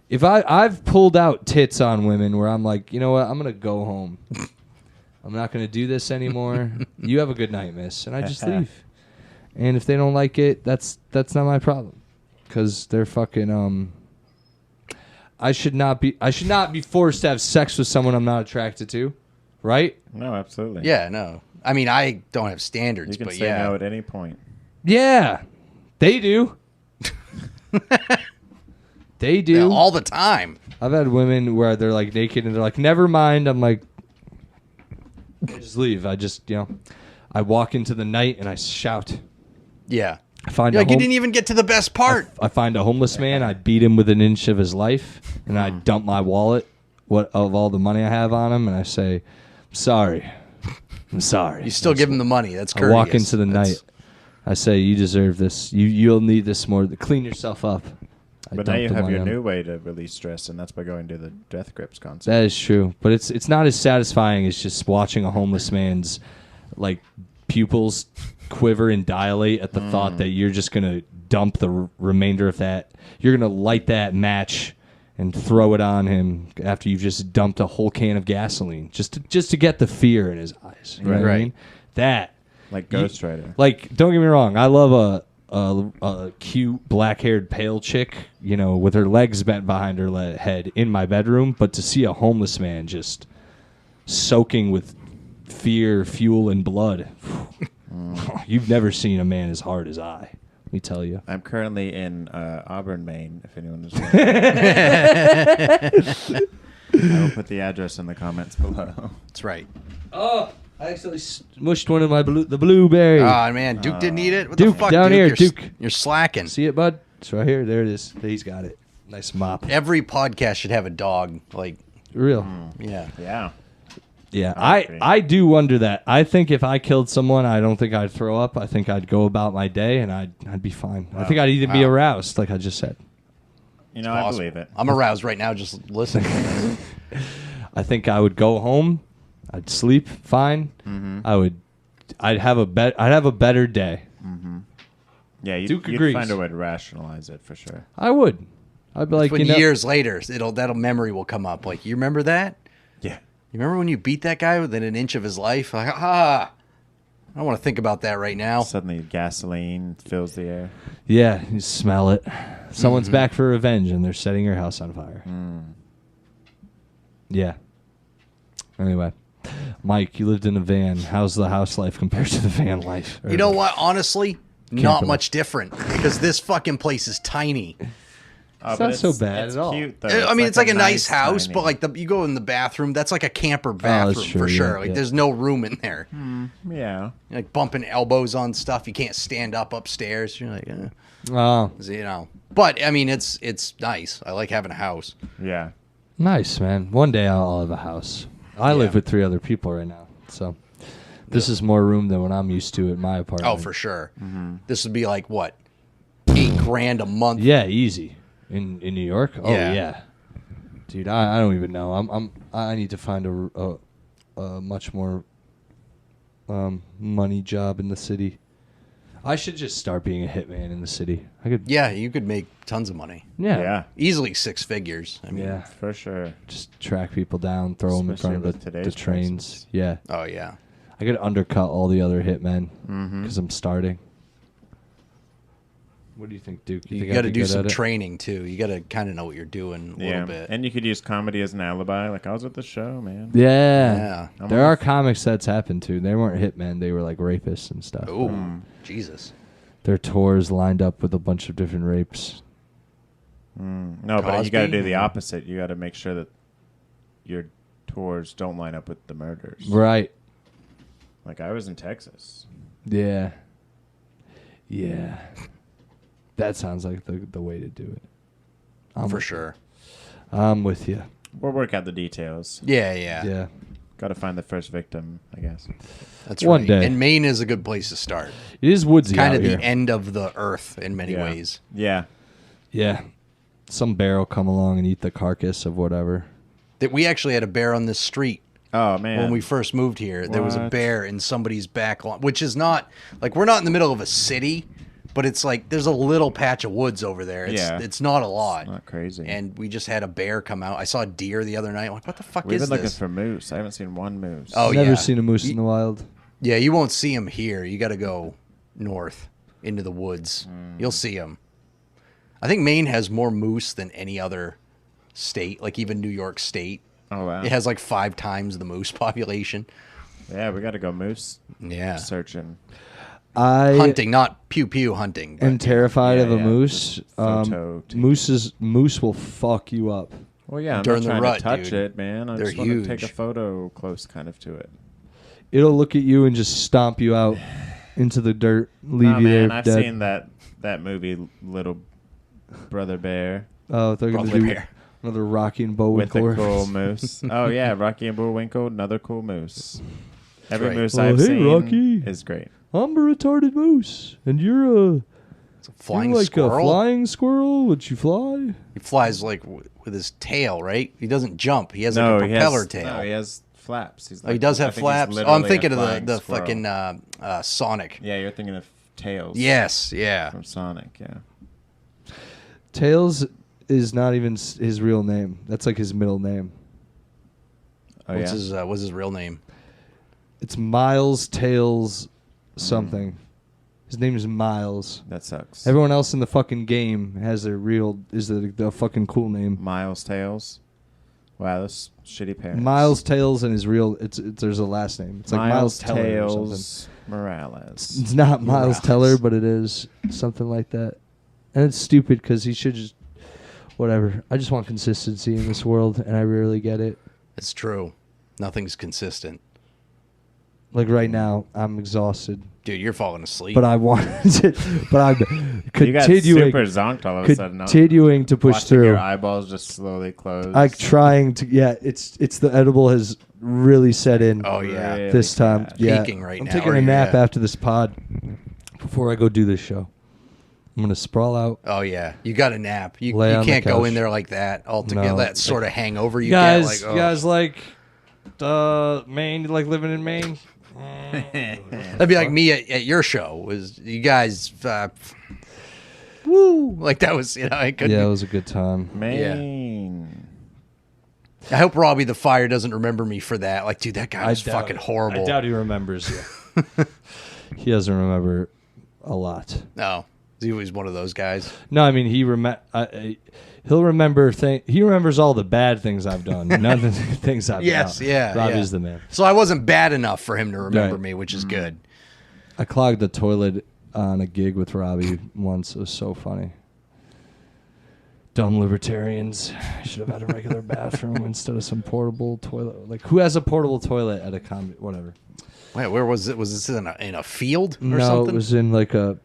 Speaker 1: If I've pulled out tits on women where I'm like, you know what, I'm gonna go home. I'm not gonna do this anymore. You have a good night, miss, and I just leave. And if they don't like it, that's not my problem, because they're fucking I should not be forced to have sex with someone I'm not attracted to, right?
Speaker 3: No, absolutely.
Speaker 2: Yeah, no. I mean, I don't have standards,
Speaker 3: You can
Speaker 2: but
Speaker 3: say
Speaker 2: yeah.
Speaker 3: no at any point.
Speaker 1: Yeah, they do. They do.
Speaker 2: Yeah, all the time.
Speaker 1: I've had women where they're like naked and they're like, never mind. I'm like, just leave. I just, I walk into the night and I shout.
Speaker 2: Yeah.
Speaker 1: I find
Speaker 2: Like, you didn't even get to the best part.
Speaker 1: I find a homeless man. I beat him within an inch of his life, and I dump my wallet of all the money I have on him, and I say, I'm sorry.
Speaker 2: You still give him the money. That's
Speaker 1: I
Speaker 2: courteous.
Speaker 1: walk into the
Speaker 2: That's-
Speaker 1: night. I say, you deserve this. You'll need this more. Clean yourself up. I
Speaker 3: But now
Speaker 1: dump
Speaker 3: you
Speaker 1: the
Speaker 3: have
Speaker 1: money
Speaker 3: your
Speaker 1: on him.
Speaker 3: new way to release stress, and that's by going to the Death Grips concert.
Speaker 1: That is true, but it's not as satisfying as just watching a homeless man's like pupils quiver and dilate at the thought that you're just gonna dump the remainder of that. You're gonna light that match and throw it on him after you've just dumped a whole can of gasoline, just to get the fear in his eyes. You know what I
Speaker 2: Right.
Speaker 1: mean? That
Speaker 3: Like Ghost Rider.
Speaker 1: like, don't get me wrong, I love a cute black-haired pale chick, with her legs bent behind her head in my bedroom. But to see a homeless man just soaking with fear, fuel, and blood, you've never seen a man as hard as I. Let me tell you.
Speaker 3: I'm currently in Auburn, Maine, if anyone is wondering. I will put the address in the comments below.
Speaker 2: That's right.
Speaker 1: Oh, I actually smushed one of my the blueberry.
Speaker 2: Oh, man. Duke didn't eat it? What
Speaker 1: Duke,
Speaker 2: the fuck,
Speaker 1: down
Speaker 2: Duke?
Speaker 1: here,
Speaker 2: You're,
Speaker 1: Duke.
Speaker 2: You're slacking.
Speaker 1: See it, bud? It's right here. There it is. He's got it. Nice mop.
Speaker 2: Every podcast should have a dog. Like,
Speaker 1: Real.
Speaker 2: yeah.
Speaker 3: Yeah.
Speaker 1: Yeah,
Speaker 3: agree.
Speaker 1: I do wonder that. I think if I killed someone, I don't think I'd throw up. I think I'd go about my day and I'd be fine. I think I'd even be aroused, like I just said.
Speaker 3: You know,
Speaker 2: Awesome.
Speaker 3: I believe it.
Speaker 2: I'm aroused right now just listening to this.
Speaker 1: I think I would go home. I'd sleep fine. I'd have a better day.
Speaker 3: Yeah,
Speaker 1: Duke
Speaker 3: you'd
Speaker 1: agrees.
Speaker 3: find a way to rationalize it for sure.
Speaker 1: I would. I'd be like,
Speaker 2: When years later, that'll memory will come up. Like, you remember that?
Speaker 3: Yeah.
Speaker 2: You remember when you beat that guy within an inch of his life? Like, I don't want to think about that right now.
Speaker 3: Suddenly gasoline fills the air.
Speaker 1: yeah, you smell it. Someone's back for revenge, and they're setting your house on fire. Yeah. Anyway, Mike, you lived in a van. How's the house life compared to the van life?
Speaker 2: You know what? Honestly, not
Speaker 1: Camping.
Speaker 2: much different because this fucking place is tiny.
Speaker 1: It's not so bad at all.
Speaker 3: Cute, though.
Speaker 2: I mean, it's like a nice house,
Speaker 3: tiny-
Speaker 2: but like you go in the bathroom, that's like a camper bathroom
Speaker 1: true,
Speaker 2: for sure.
Speaker 1: yeah,
Speaker 2: Like
Speaker 1: yeah.
Speaker 2: there's no room in there.
Speaker 3: Yeah.
Speaker 2: You're like bumping elbows on stuff. You can't stand up upstairs. You're like,
Speaker 1: Oh,
Speaker 2: you know. But I mean, it's nice. I like having a house.
Speaker 3: Yeah.
Speaker 1: nice, man. One day I'll have a house. I live with 3 other people right now, so this is more room than what I'm used to at my apartment.
Speaker 2: Oh, for sure. This would be like what, $8,000 a month.
Speaker 1: Yeah, easy. In New York? Oh
Speaker 2: Yeah.
Speaker 1: yeah. Dude, I don't even know. I need to find a much more money job in the city. I should just start being a hitman in the city. I could
Speaker 2: Yeah, you could make tons of money.
Speaker 3: Yeah.
Speaker 2: Easily 6 figures. I mean,
Speaker 1: Yeah.
Speaker 3: For sure.
Speaker 1: Just track people down, throw them in
Speaker 3: Especially
Speaker 1: front of
Speaker 3: with
Speaker 1: the
Speaker 3: today's
Speaker 1: trains.
Speaker 3: prices.
Speaker 1: Yeah.
Speaker 2: oh yeah.
Speaker 1: I could undercut all the other hitmen because I'm starting. What do you think, Duke?
Speaker 2: You
Speaker 1: think I'd
Speaker 2: got to
Speaker 1: be
Speaker 2: do
Speaker 1: good
Speaker 2: some
Speaker 1: at it?
Speaker 2: training too. You got to kind of know what you're doing a little bit.
Speaker 3: And you could use comedy as an alibi. Like, I was at the show, man.
Speaker 1: Yeah.
Speaker 2: Yeah.
Speaker 1: There are comics that's happened to. They weren't hitmen. They were like rapists and stuff.
Speaker 2: Oh, Jesus.
Speaker 1: Their tours lined up with a bunch of different rapes.
Speaker 3: No, but you got to
Speaker 2: Cosby?
Speaker 3: do the opposite. You got to make sure that your tours don't line up with the murders.
Speaker 1: Right.
Speaker 3: Like, I was in Texas.
Speaker 1: Yeah. Yeah. That sounds like the way to do it.
Speaker 2: For sure.
Speaker 1: I'm with you.
Speaker 3: We'll work out the details.
Speaker 2: Yeah.
Speaker 1: Yeah.
Speaker 3: Got to find the first victim, I guess.
Speaker 2: That's
Speaker 1: One
Speaker 2: right.
Speaker 1: day.
Speaker 2: And Maine is a good place to start.
Speaker 1: It is woodsy
Speaker 2: Kind
Speaker 1: out
Speaker 2: of the
Speaker 1: here.
Speaker 2: end of the earth in many ways.
Speaker 3: Yeah.
Speaker 1: Yeah. Some bear will come along and eat the carcass of whatever.
Speaker 2: That we actually had a bear on this street
Speaker 3: Oh, man.
Speaker 2: when we first moved here. There was a
Speaker 3: What?
Speaker 2: bear in somebody's back lawn, which is not like we're not in the middle of a city, but it's like there's a little patch of woods over there. It's not a lot.
Speaker 3: Not crazy.
Speaker 2: And we just had a bear come out. I saw a deer the other night. I'm like, what the fuck
Speaker 3: We've
Speaker 2: is
Speaker 3: been looking
Speaker 2: this?
Speaker 3: for moose. I haven't seen one moose.
Speaker 2: Oh,
Speaker 1: Never
Speaker 2: yeah.
Speaker 1: seen a moose in the wild.
Speaker 2: Yeah, you won't see them here. You got to go north into the woods. You'll see them. I think Maine has more moose than any other state, like even New York State.
Speaker 3: Oh, wow.
Speaker 2: It has like 5 times the moose population.
Speaker 3: Yeah, we got to go moose
Speaker 2: Yeah.
Speaker 3: searching.
Speaker 1: I
Speaker 2: Hunting, not pew-pew hunting.
Speaker 1: am
Speaker 2: But
Speaker 1: terrified
Speaker 3: Yeah,
Speaker 1: of a
Speaker 3: yeah,
Speaker 1: moose.
Speaker 3: just photo tape.
Speaker 1: Moose will fuck you up.
Speaker 3: Well, yeah, I'm
Speaker 2: During
Speaker 3: not
Speaker 2: the
Speaker 3: trying
Speaker 2: rut,
Speaker 3: to touch
Speaker 2: dude.
Speaker 3: it, man. I
Speaker 2: They're
Speaker 3: just want to take a
Speaker 2: huge.
Speaker 3: photo close kind of to it.
Speaker 1: It'll look at you and just stomp you out into the dirt, leave
Speaker 3: Nah,
Speaker 1: you
Speaker 3: man,
Speaker 1: there
Speaker 3: I've
Speaker 1: dead.
Speaker 3: seen that movie, Little Brother Bear,
Speaker 1: Oh, they're going to
Speaker 2: Brother
Speaker 1: do
Speaker 2: bear.
Speaker 1: another Rocky and
Speaker 3: with the
Speaker 1: Bullwinkle.
Speaker 3: cool moose. Oh, yeah, Rocky and Bullwinkle, another cool moose. Every
Speaker 2: right.
Speaker 3: moose
Speaker 1: Oh,
Speaker 3: I've
Speaker 1: hey,
Speaker 3: seen
Speaker 1: Rocky.
Speaker 3: is great.
Speaker 1: I'm a retarded moose, and you're
Speaker 2: Flying
Speaker 1: you're like
Speaker 2: squirrel.
Speaker 1: a flying squirrel. Would you fly?
Speaker 2: He flies like with his tail, right? He doesn't jump. He has
Speaker 3: No,
Speaker 2: like a
Speaker 3: he
Speaker 2: propeller
Speaker 3: has,
Speaker 2: tail.
Speaker 3: No, he has flaps. He's
Speaker 2: Oh, he
Speaker 3: like-
Speaker 2: does
Speaker 3: I
Speaker 2: have
Speaker 3: think he's
Speaker 2: flaps. Oh, I'm
Speaker 3: literally a
Speaker 2: thinking of
Speaker 3: flying
Speaker 2: the
Speaker 3: squirrel.
Speaker 2: fucking Sonic.
Speaker 3: Yeah, you're thinking of Tails.
Speaker 2: Yes, yeah.
Speaker 3: From Sonic, yeah.
Speaker 1: Tails is not even his real name. That's like his middle name.
Speaker 3: Oh,
Speaker 2: What's
Speaker 3: yeah.
Speaker 2: his real name?
Speaker 1: It's Miles Tails something. His name is Miles.
Speaker 3: That sucks.
Speaker 1: Everyone else in the fucking game has their real the fucking cool name.
Speaker 3: Miles Tails. Wow, that's shitty parents.
Speaker 1: Miles Tails and his real there's a last name. It's like Miles Teller or something.
Speaker 3: Tails Morales.
Speaker 1: It's not Miles
Speaker 2: Morales.
Speaker 1: Teller, but it is something like that. And it's stupid because he should just whatever. I just want consistency in this world, and I rarely get it.
Speaker 2: It's true. Nothing's consistent.
Speaker 1: Like right now, I'm exhausted,
Speaker 2: Dude, you're falling asleep.
Speaker 1: but I wanted to. But I'm
Speaker 3: You got
Speaker 1: continuing,
Speaker 3: super zonked all of a sudden.
Speaker 1: continuing to push
Speaker 3: Watching
Speaker 1: through.
Speaker 3: Your eyeballs just slowly close.
Speaker 1: Like trying to. Yeah, it's the edible has really set in.
Speaker 2: Oh, yeah.
Speaker 3: Really
Speaker 1: this time,
Speaker 3: bad.
Speaker 1: yeah.
Speaker 2: Peaking right
Speaker 1: I'm
Speaker 2: now.
Speaker 1: taking
Speaker 2: Are
Speaker 1: a
Speaker 2: you
Speaker 1: nap
Speaker 2: at?
Speaker 1: after this pod before I go do this show. I'm gonna sprawl out.
Speaker 2: Oh yeah, you got to nap. You
Speaker 1: Lay on the
Speaker 2: can't go
Speaker 1: couch.
Speaker 2: in there like that altogether.
Speaker 1: No.
Speaker 2: that sort of hangover you
Speaker 1: guys,
Speaker 2: get. Like, oh.
Speaker 1: you guys like Maine, you like living in Maine?
Speaker 2: That'd be like me at your show. Was you guys? Woo! Like that was, I couldn't.
Speaker 1: Yeah, it was a good time.
Speaker 3: Maine.
Speaker 2: I hope Robbie the Fire doesn't remember me for that. Like, dude, that guy was fucking horrible.
Speaker 1: I doubt he remembers you. He doesn't remember a lot.
Speaker 2: No, he was one of those guys.
Speaker 1: No, I mean he'll remember he remembers all the bad things I've done, none of the things I've done.
Speaker 2: Yeah.
Speaker 1: Robbie's the man.
Speaker 2: So I wasn't bad enough for him to remember
Speaker 1: Right.
Speaker 2: me, which is good.
Speaker 1: I clogged the toilet on a gig with Robbie once. It was so funny. Dumb libertarians. I should have had a regular bathroom instead of some portable toilet. Like, who has a portable toilet at a comedy? Whatever.
Speaker 2: Wait, where was it? Was this in a field or
Speaker 1: No,
Speaker 2: something?
Speaker 1: it was in like a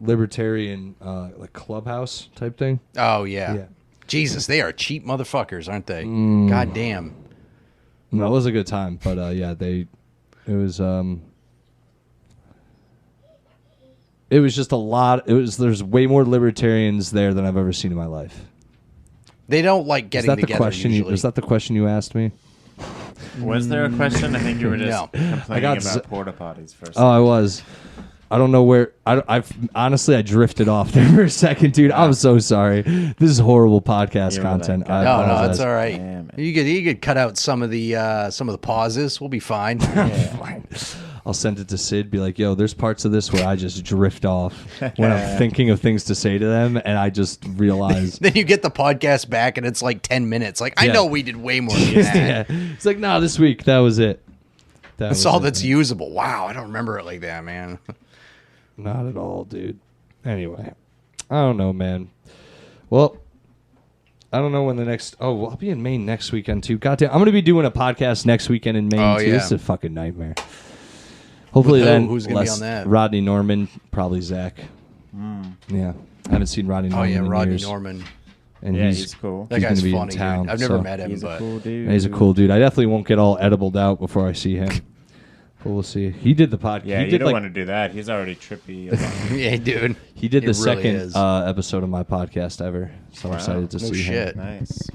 Speaker 1: libertarian like clubhouse type thing.
Speaker 2: Oh yeah.
Speaker 1: Yeah.
Speaker 2: Jesus, they are cheap motherfuckers, aren't they?
Speaker 1: Mm.
Speaker 2: God damn.
Speaker 1: No, it was a good time, but it was just a lot. There's way more libertarians there than I've ever seen in my life.
Speaker 2: They don't like getting
Speaker 1: Is that the
Speaker 2: together
Speaker 1: question?
Speaker 2: usually.
Speaker 1: Was that the question you asked me?
Speaker 3: Was there a question? I think you were just
Speaker 2: No.
Speaker 3: complaining
Speaker 1: got
Speaker 3: about porta potties first.
Speaker 1: Oh, I was. I don't know where. I've honestly I drifted off there for a second, dude. I'm so sorry. This is horrible podcast
Speaker 3: You were
Speaker 1: content.
Speaker 3: that
Speaker 1: I
Speaker 3: guy.
Speaker 2: No,
Speaker 1: apologize.
Speaker 2: it's all right.
Speaker 3: Damn it.
Speaker 2: You could cut out some of the pauses. We'll be fine.
Speaker 1: Fine. I'll send it to Sid. Be like, yo, there's parts of this where I just drift off when I'm thinking of things to say to them, and I just realize.
Speaker 2: Then you get the podcast back, and it's like 10 minutes. Like I
Speaker 1: Yeah.
Speaker 2: know we did way more than that.
Speaker 1: Yeah. It's like, nah, this week that was it.
Speaker 2: That's all that's usable. Wow, I don't remember it like that, man.
Speaker 1: Not at all, dude. Anyway, I don't know, man. Well, I don't know when the next. Oh, well, I'll be in Maine next weekend too. Goddamn, I'm gonna be doing a podcast next weekend in Maine
Speaker 2: Oh,
Speaker 1: too.
Speaker 2: yeah.
Speaker 1: This is a fucking nightmare. Hopefully,
Speaker 2: With who?
Speaker 1: then
Speaker 2: Who's gonna be
Speaker 1: less
Speaker 2: on that?
Speaker 1: Rodney Norman, probably Zach. Yeah, I haven't seen Rodney
Speaker 2: Oh
Speaker 1: Norman.
Speaker 2: yeah,
Speaker 1: in
Speaker 2: Rodney
Speaker 1: years.
Speaker 2: Norman.
Speaker 1: And
Speaker 3: Yeah,
Speaker 1: he's
Speaker 3: he's cool.
Speaker 2: That
Speaker 1: He's
Speaker 2: guy's
Speaker 1: gonna be in
Speaker 2: funny,
Speaker 1: town,
Speaker 2: dude. I've never
Speaker 1: so-
Speaker 2: met him,
Speaker 3: He's a
Speaker 2: but
Speaker 3: cool dude.
Speaker 1: and he's a cool dude. I definitely won't get all edibled out before I see him. But we'll see. He did the podcast.
Speaker 3: Yeah,
Speaker 1: he
Speaker 3: you
Speaker 1: did
Speaker 3: don't want to do that. He's already trippy. About
Speaker 2: yeah, dude.
Speaker 1: He did the
Speaker 2: He really
Speaker 1: second
Speaker 2: is.
Speaker 1: Episode of my podcast ever. So I'm
Speaker 3: Wow.
Speaker 1: excited to
Speaker 2: No
Speaker 1: see
Speaker 2: shit.
Speaker 1: him.
Speaker 3: nice.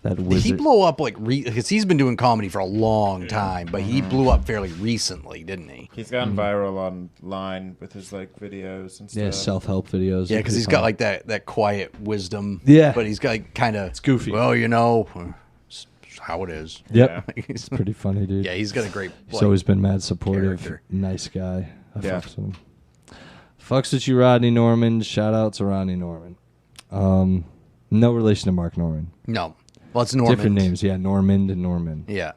Speaker 1: That
Speaker 2: Did
Speaker 1: wizard.
Speaker 2: he blow up like because he's been doing comedy for a long time, but he blew up fairly recently, didn't he?
Speaker 3: He's gone viral online with his like videos and stuff.
Speaker 1: Yeah, self-help videos.
Speaker 2: Yeah, because he's got like that quiet wisdom.
Speaker 1: Yeah.
Speaker 2: but he's got like, kind of it's
Speaker 1: goofy.
Speaker 2: Well, it's how it is.
Speaker 1: Yep.
Speaker 2: Yeah.
Speaker 1: It's pretty funny, dude.
Speaker 2: Yeah, he's got a great.
Speaker 1: He's always been mad supportive.
Speaker 2: character.
Speaker 1: Nice guy. I
Speaker 3: Yeah.
Speaker 1: fucks with him. Fucks with you, Rodney Norman. Shout out to Rodney Norman. No relation to Mark Norman.
Speaker 2: No. Well, it's Norman.
Speaker 1: Different names. Yeah, Normand and Norman.
Speaker 2: Yeah,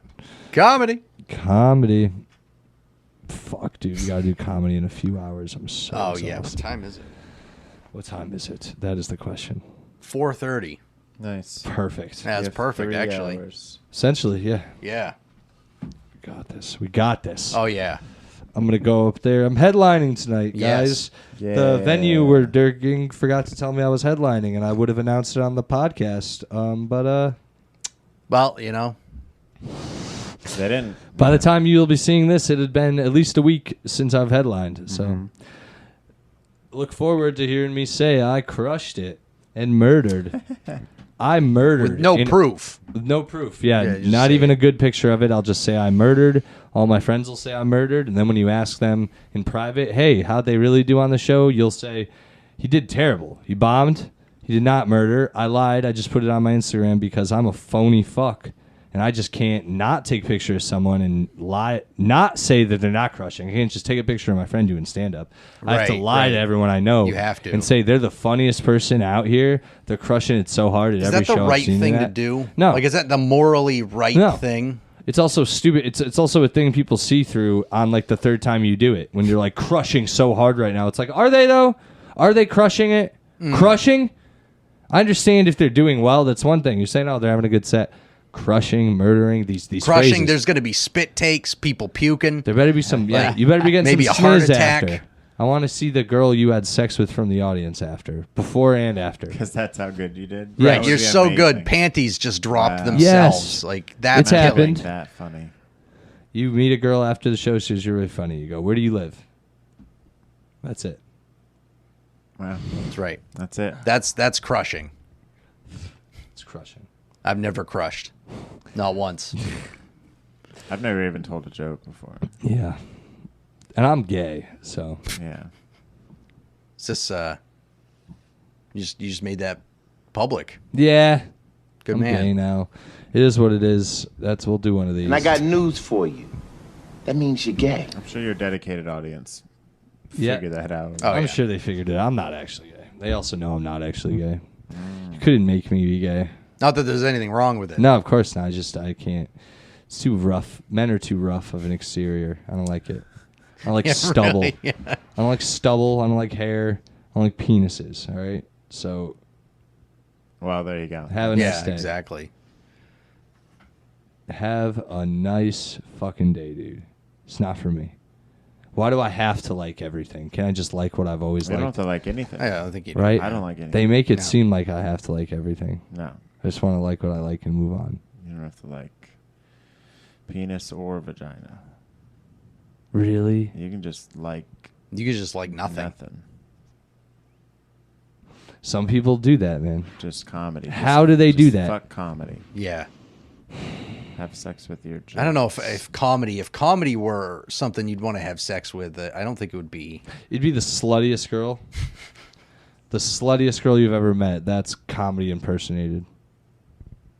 Speaker 2: comedy.
Speaker 1: Comedy. Fuck, dude. You gotta do comedy in a few hours. I'm so
Speaker 2: Oh yeah. What
Speaker 1: exhausted.
Speaker 2: time is it?
Speaker 1: What time is it? That is the question.
Speaker 2: 4:30.
Speaker 3: Nice.
Speaker 1: Perfect.
Speaker 2: That's
Speaker 3: You have
Speaker 2: perfect,
Speaker 3: 3
Speaker 2: actually.
Speaker 3: hours.
Speaker 1: Essentially, yeah.
Speaker 2: Yeah.
Speaker 1: We got this. We got this.
Speaker 2: Oh yeah.
Speaker 1: I'm gonna go up there. I'm headlining tonight,
Speaker 2: Yes.
Speaker 1: guys. The
Speaker 3: Yeah.
Speaker 1: venue where Dirking forgot to tell me I was headlining, and I would have announced it on the podcast. But
Speaker 2: Well,
Speaker 3: They didn't.
Speaker 1: by the time you'll be seeing this, it had been at least a week since I've headlined. So look forward to hearing me say I crushed it and murdered. I murdered.
Speaker 2: with no proof.
Speaker 1: With no proof. Yeah,
Speaker 2: Yeah, just
Speaker 1: not
Speaker 2: say
Speaker 1: even
Speaker 2: it.
Speaker 1: a good picture of it. I'll just say I murdered. All my friends will say I murdered. And then when you ask them in private, hey, how'd they really do on the show? You'll say, he did terrible. He bombed. He did not murder. I lied. I just put it on my Instagram because I'm a phony fuck. And I just can't not take pictures of someone and lie, not say that they're not crushing. I can't just take a picture of my friend doing stand-up. I have to
Speaker 2: Right,
Speaker 1: lie to
Speaker 2: right.
Speaker 1: everyone I know.
Speaker 2: You have to.
Speaker 1: And say they're the funniest person out here. They're crushing it so hard at
Speaker 2: Is
Speaker 1: every
Speaker 2: that the
Speaker 1: show I've
Speaker 2: right
Speaker 1: seen
Speaker 2: thing
Speaker 1: them
Speaker 2: to
Speaker 1: at.
Speaker 2: do?
Speaker 1: No.
Speaker 2: Like, is that the morally right
Speaker 1: No.
Speaker 2: thing?
Speaker 1: It's also stupid. It's also a thing people see through on like the third time you do it when you're like crushing so hard right now. It's like, are they though? Are they crushing it? Crushing? I understand if they're doing well. That's one thing. You're saying, oh, they're having a good set. Crushing, murdering, these
Speaker 2: Crushing.
Speaker 1: phrases.
Speaker 2: There's going to be spit takes, people puking.
Speaker 1: There better be some. Yeah,
Speaker 2: Like,
Speaker 1: you better be getting
Speaker 2: maybe
Speaker 1: some
Speaker 2: a heart
Speaker 1: sniz
Speaker 2: attack.
Speaker 1: after. I want to see the girl you had sex with from the audience after, before and after.
Speaker 3: Because that's how good you did.
Speaker 1: Yeah,
Speaker 3: That would
Speaker 2: You're
Speaker 3: be
Speaker 2: so
Speaker 3: amazing.
Speaker 2: good. Panties just dropped
Speaker 3: Wow.
Speaker 2: themselves.
Speaker 1: Yes.
Speaker 2: Like that's
Speaker 1: It's
Speaker 2: killing.
Speaker 1: happened.
Speaker 3: That funny.
Speaker 1: You meet a girl after the show, she says you're really funny. You go, where do you live? That's it.
Speaker 3: Wow.
Speaker 2: That's right.
Speaker 3: That's it.
Speaker 2: That's crushing.
Speaker 1: It's crushing.
Speaker 2: I've never crushed. Not once.
Speaker 3: I've never even told a joke before.
Speaker 1: Yeah. And I'm gay, so.
Speaker 3: Yeah.
Speaker 2: It's just you just made that public.
Speaker 1: Yeah.
Speaker 2: Good
Speaker 1: I'm
Speaker 2: man.
Speaker 1: gay now. It is what it is. We'll do one of these.
Speaker 5: And I got news for you. That means you're gay.
Speaker 3: I'm sure your dedicated audience
Speaker 1: Yeah.
Speaker 3: figure that out.
Speaker 2: Oh,
Speaker 1: I'm
Speaker 2: yeah.
Speaker 1: sure they figured it out. I'm not actually gay. They also know I'm not actually gay. You couldn't make me be gay.
Speaker 2: Not that there's anything wrong with it.
Speaker 1: No, of course not. I can't. It's too rough. Men are too rough of an exterior. I don't like it. I don't like
Speaker 2: Yeah,
Speaker 1: stubble.
Speaker 2: really, yeah.
Speaker 1: I don't like stubble. I don't like hair. I don't like penises. All right. So
Speaker 3: Well, there you go.
Speaker 1: have a nice
Speaker 2: Yeah,
Speaker 1: day.
Speaker 2: exactly.
Speaker 1: Have a nice fucking day, dude. It's not for me. Why do I have to like everything? Can I just like what I've always
Speaker 3: We don't have
Speaker 1: liked?
Speaker 3: to like anything.
Speaker 2: I don't think you do.
Speaker 1: Right?
Speaker 3: I don't like anything.
Speaker 1: They make it
Speaker 2: No.
Speaker 1: seem like I have to like everything.
Speaker 3: No.
Speaker 1: I just want to like what I like and move on.
Speaker 3: You don't have to like penis or vagina.
Speaker 1: Really?
Speaker 3: You can just like
Speaker 2: You could just like nothing.
Speaker 3: nothing.
Speaker 1: Some people do that, man.
Speaker 3: Just comedy.
Speaker 1: How do they do
Speaker 3: just
Speaker 1: that?
Speaker 3: Fuck comedy.
Speaker 2: Yeah.
Speaker 3: Have sex with your jokes.
Speaker 2: I don't know if comedy were something you'd want to have sex with. I don't think it would be.
Speaker 1: It'd be the sluttiest girl. The sluttiest girl you've ever met. That's comedy impersonated.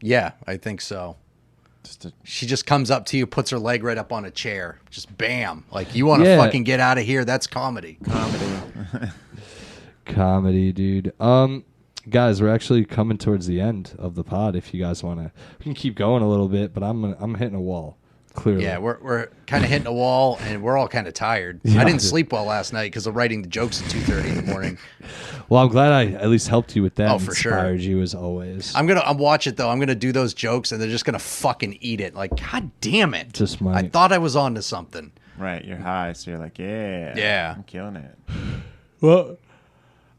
Speaker 2: Yeah, I think so.
Speaker 3: Just a,
Speaker 2: She just comes up to you, puts her leg right up on a chair, just bam. Like you want to
Speaker 1: Yeah.
Speaker 2: fucking get out of here. That's comedy.
Speaker 3: comedy.
Speaker 1: Comedy, dude. Guys, we're actually coming towards the end of the pod. If you guys want to, we can keep going a little bit, but I'm hitting a wall. Clearly,
Speaker 2: Yeah, we're kind of hitting a wall, and we're all kind of tired.
Speaker 1: Yeah,
Speaker 2: I didn't
Speaker 1: dude.
Speaker 2: sleep well last night because of writing the jokes at 2:30 in the morning.
Speaker 1: Well, I'm glad I at least helped you with that.
Speaker 2: Oh, for sure.
Speaker 1: Inspired you as always.
Speaker 2: I'm watch it though. I'm gonna do those jokes, and they're just gonna fucking eat it. Like, god damn it!
Speaker 1: Just
Speaker 2: I
Speaker 1: might.
Speaker 2: thought I was on to something.
Speaker 3: Right, you're high, so you're like, yeah.
Speaker 2: Yeah.
Speaker 3: I'm killing it.
Speaker 1: Well,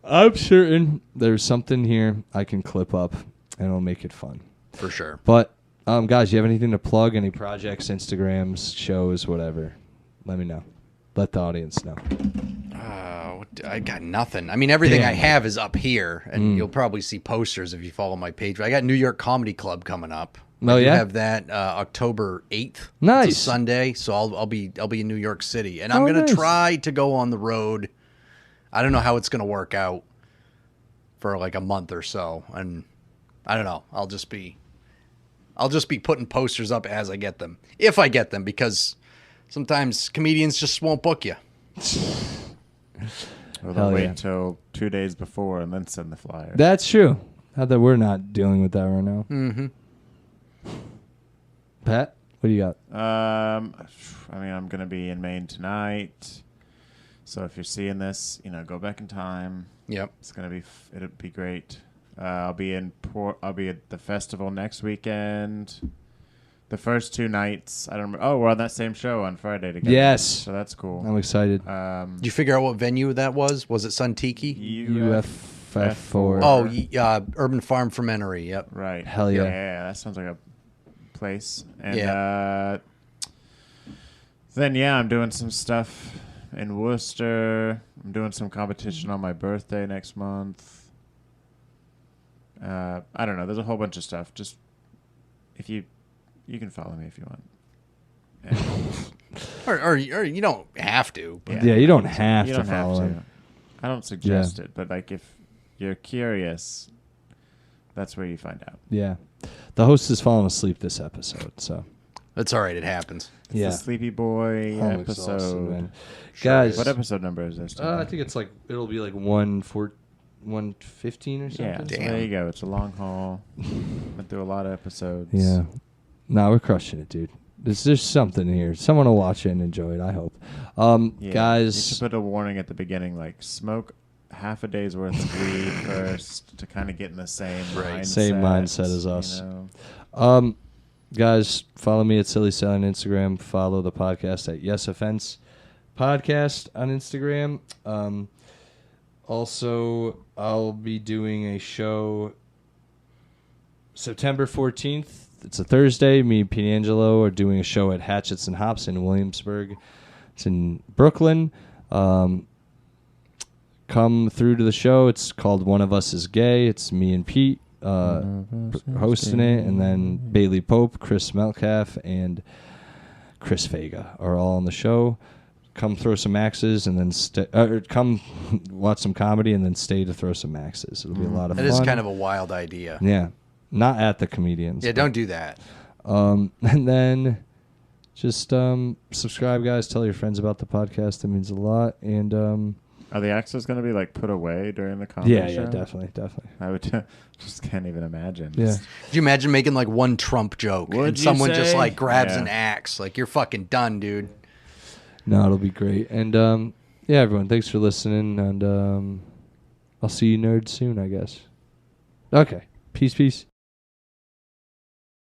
Speaker 1: I'm certain there's something here I can clip up, and it'll make it fun.
Speaker 2: For sure.
Speaker 1: But, guys, you have anything to plug? Any projects, Instagrams, shows, whatever? Let me know. Let the audience know.
Speaker 2: I got nothing. I mean, everything
Speaker 1: Damn.
Speaker 2: I have is up here, and you'll probably see posters if you follow my page. I got New York Comedy Club coming up.
Speaker 1: Oh,
Speaker 2: I do
Speaker 1: yeah?
Speaker 2: have that October 8th.
Speaker 1: Nice.
Speaker 2: It's a Sunday, so I'll be in New York City, and I'm
Speaker 1: Oh,
Speaker 2: gonna
Speaker 1: nice.
Speaker 2: try to go on the road. I don't know how it's gonna work out for like a month or so, and I don't know. I'll just be putting posters up as I get them, if I get them, because sometimes comedians just won't book you.
Speaker 3: Or
Speaker 1: Hell
Speaker 3: they'll wait
Speaker 1: yeah.
Speaker 3: till 2 days before and then send the flyer.
Speaker 1: That's true. How that we're not dealing with that right now. Mm-hmm. Pat, what do you got?
Speaker 3: I mean, I'm gonna be in Maine tonight, so if you're seeing this, go back in time.
Speaker 2: Yep.
Speaker 3: It's gonna be. It'll be great. I'll be at the festival next weekend. The first 2 nights, I don't remember. Oh, we're on that same show on Friday together.
Speaker 1: Yes.
Speaker 3: So that's cool.
Speaker 1: I'm excited.
Speaker 2: Did you figure out what venue that was? Was it Sun Tiki?
Speaker 1: UFF4.
Speaker 2: Oh, Urban Farm Fermentary. Yep.
Speaker 3: Right.
Speaker 1: Hell yeah.
Speaker 3: Yeah, that sounds like a place. And
Speaker 2: Yeah.
Speaker 3: then I'm doing some stuff in Worcester. I'm doing some competition on my birthday next month. I don't know. There's a whole bunch of stuff. Just if you can follow me if you want. And,
Speaker 2: Or you don't have to. But
Speaker 1: Yeah, you don't have
Speaker 3: you
Speaker 1: to
Speaker 3: don't have
Speaker 1: follow
Speaker 3: to.
Speaker 1: him.
Speaker 3: I don't suggest it, but like if you're curious, that's where you find out.
Speaker 1: Yeah. The host has fallen asleep this episode, so.
Speaker 2: That's all right. It happens.
Speaker 3: It's
Speaker 1: Yeah.
Speaker 3: the Sleepy Boy
Speaker 1: I'm exhausted,
Speaker 3: episode.
Speaker 1: man.
Speaker 2: Sure
Speaker 1: Guys,
Speaker 3: What episode number is this?
Speaker 1: I think it's it'll be like 115 or something.
Speaker 3: Yeah, so
Speaker 2: Damn.
Speaker 3: there you go. It's a long haul. Went through a lot of episodes.
Speaker 1: Yeah. No, we're crushing it, dude. There's something here. Someone will watch it and enjoy it, I hope.
Speaker 3: Yeah. You
Speaker 1: Guys,
Speaker 3: should put a warning at the beginning, like smoke half a day's worth of weed first to kind of get in the same
Speaker 2: Right.
Speaker 3: mindset.
Speaker 1: Same mindset as us.
Speaker 3: You know?
Speaker 1: guys, follow me at Silly Sally on Instagram. Follow the podcast at Yes Offense Podcast on Instagram. Also, I'll be doing a show September 14th. It's a Thursday. Me and Pete Angelo are doing a show at Hatchets and Hops in Williamsburg. It's in Brooklyn. Come through to the show. It's called One of Us is Gay. It's me and Pete. hosting it, and then Bailey Pope, Chris Melcalf, and Chris Vega are all on the show. Come throw some axes, and then come watch some comedy, and then stay to throw some axes. It'll be a lot of fun.
Speaker 2: That is kind of a wild idea.
Speaker 1: Yeah, not at the comedians.
Speaker 2: Yeah, don't do that.
Speaker 1: And then just subscribe, guys. Tell your friends about the podcast. It means a lot. And
Speaker 3: are the axes going to be like put away during the comedy show?
Speaker 1: Yeah, definitely.
Speaker 3: I would just can't even imagine.
Speaker 1: Yeah.
Speaker 2: Could you imagine making like one Trump joke
Speaker 3: What'd
Speaker 2: and
Speaker 3: you
Speaker 2: someone just
Speaker 3: say?
Speaker 2: like grabs
Speaker 3: Yeah.
Speaker 2: an axe? Like, you're fucking done, dude.
Speaker 1: No, it'll be great. And yeah, everyone, thanks for listening. And I'll see you nerds soon, I guess. Okay. Peace.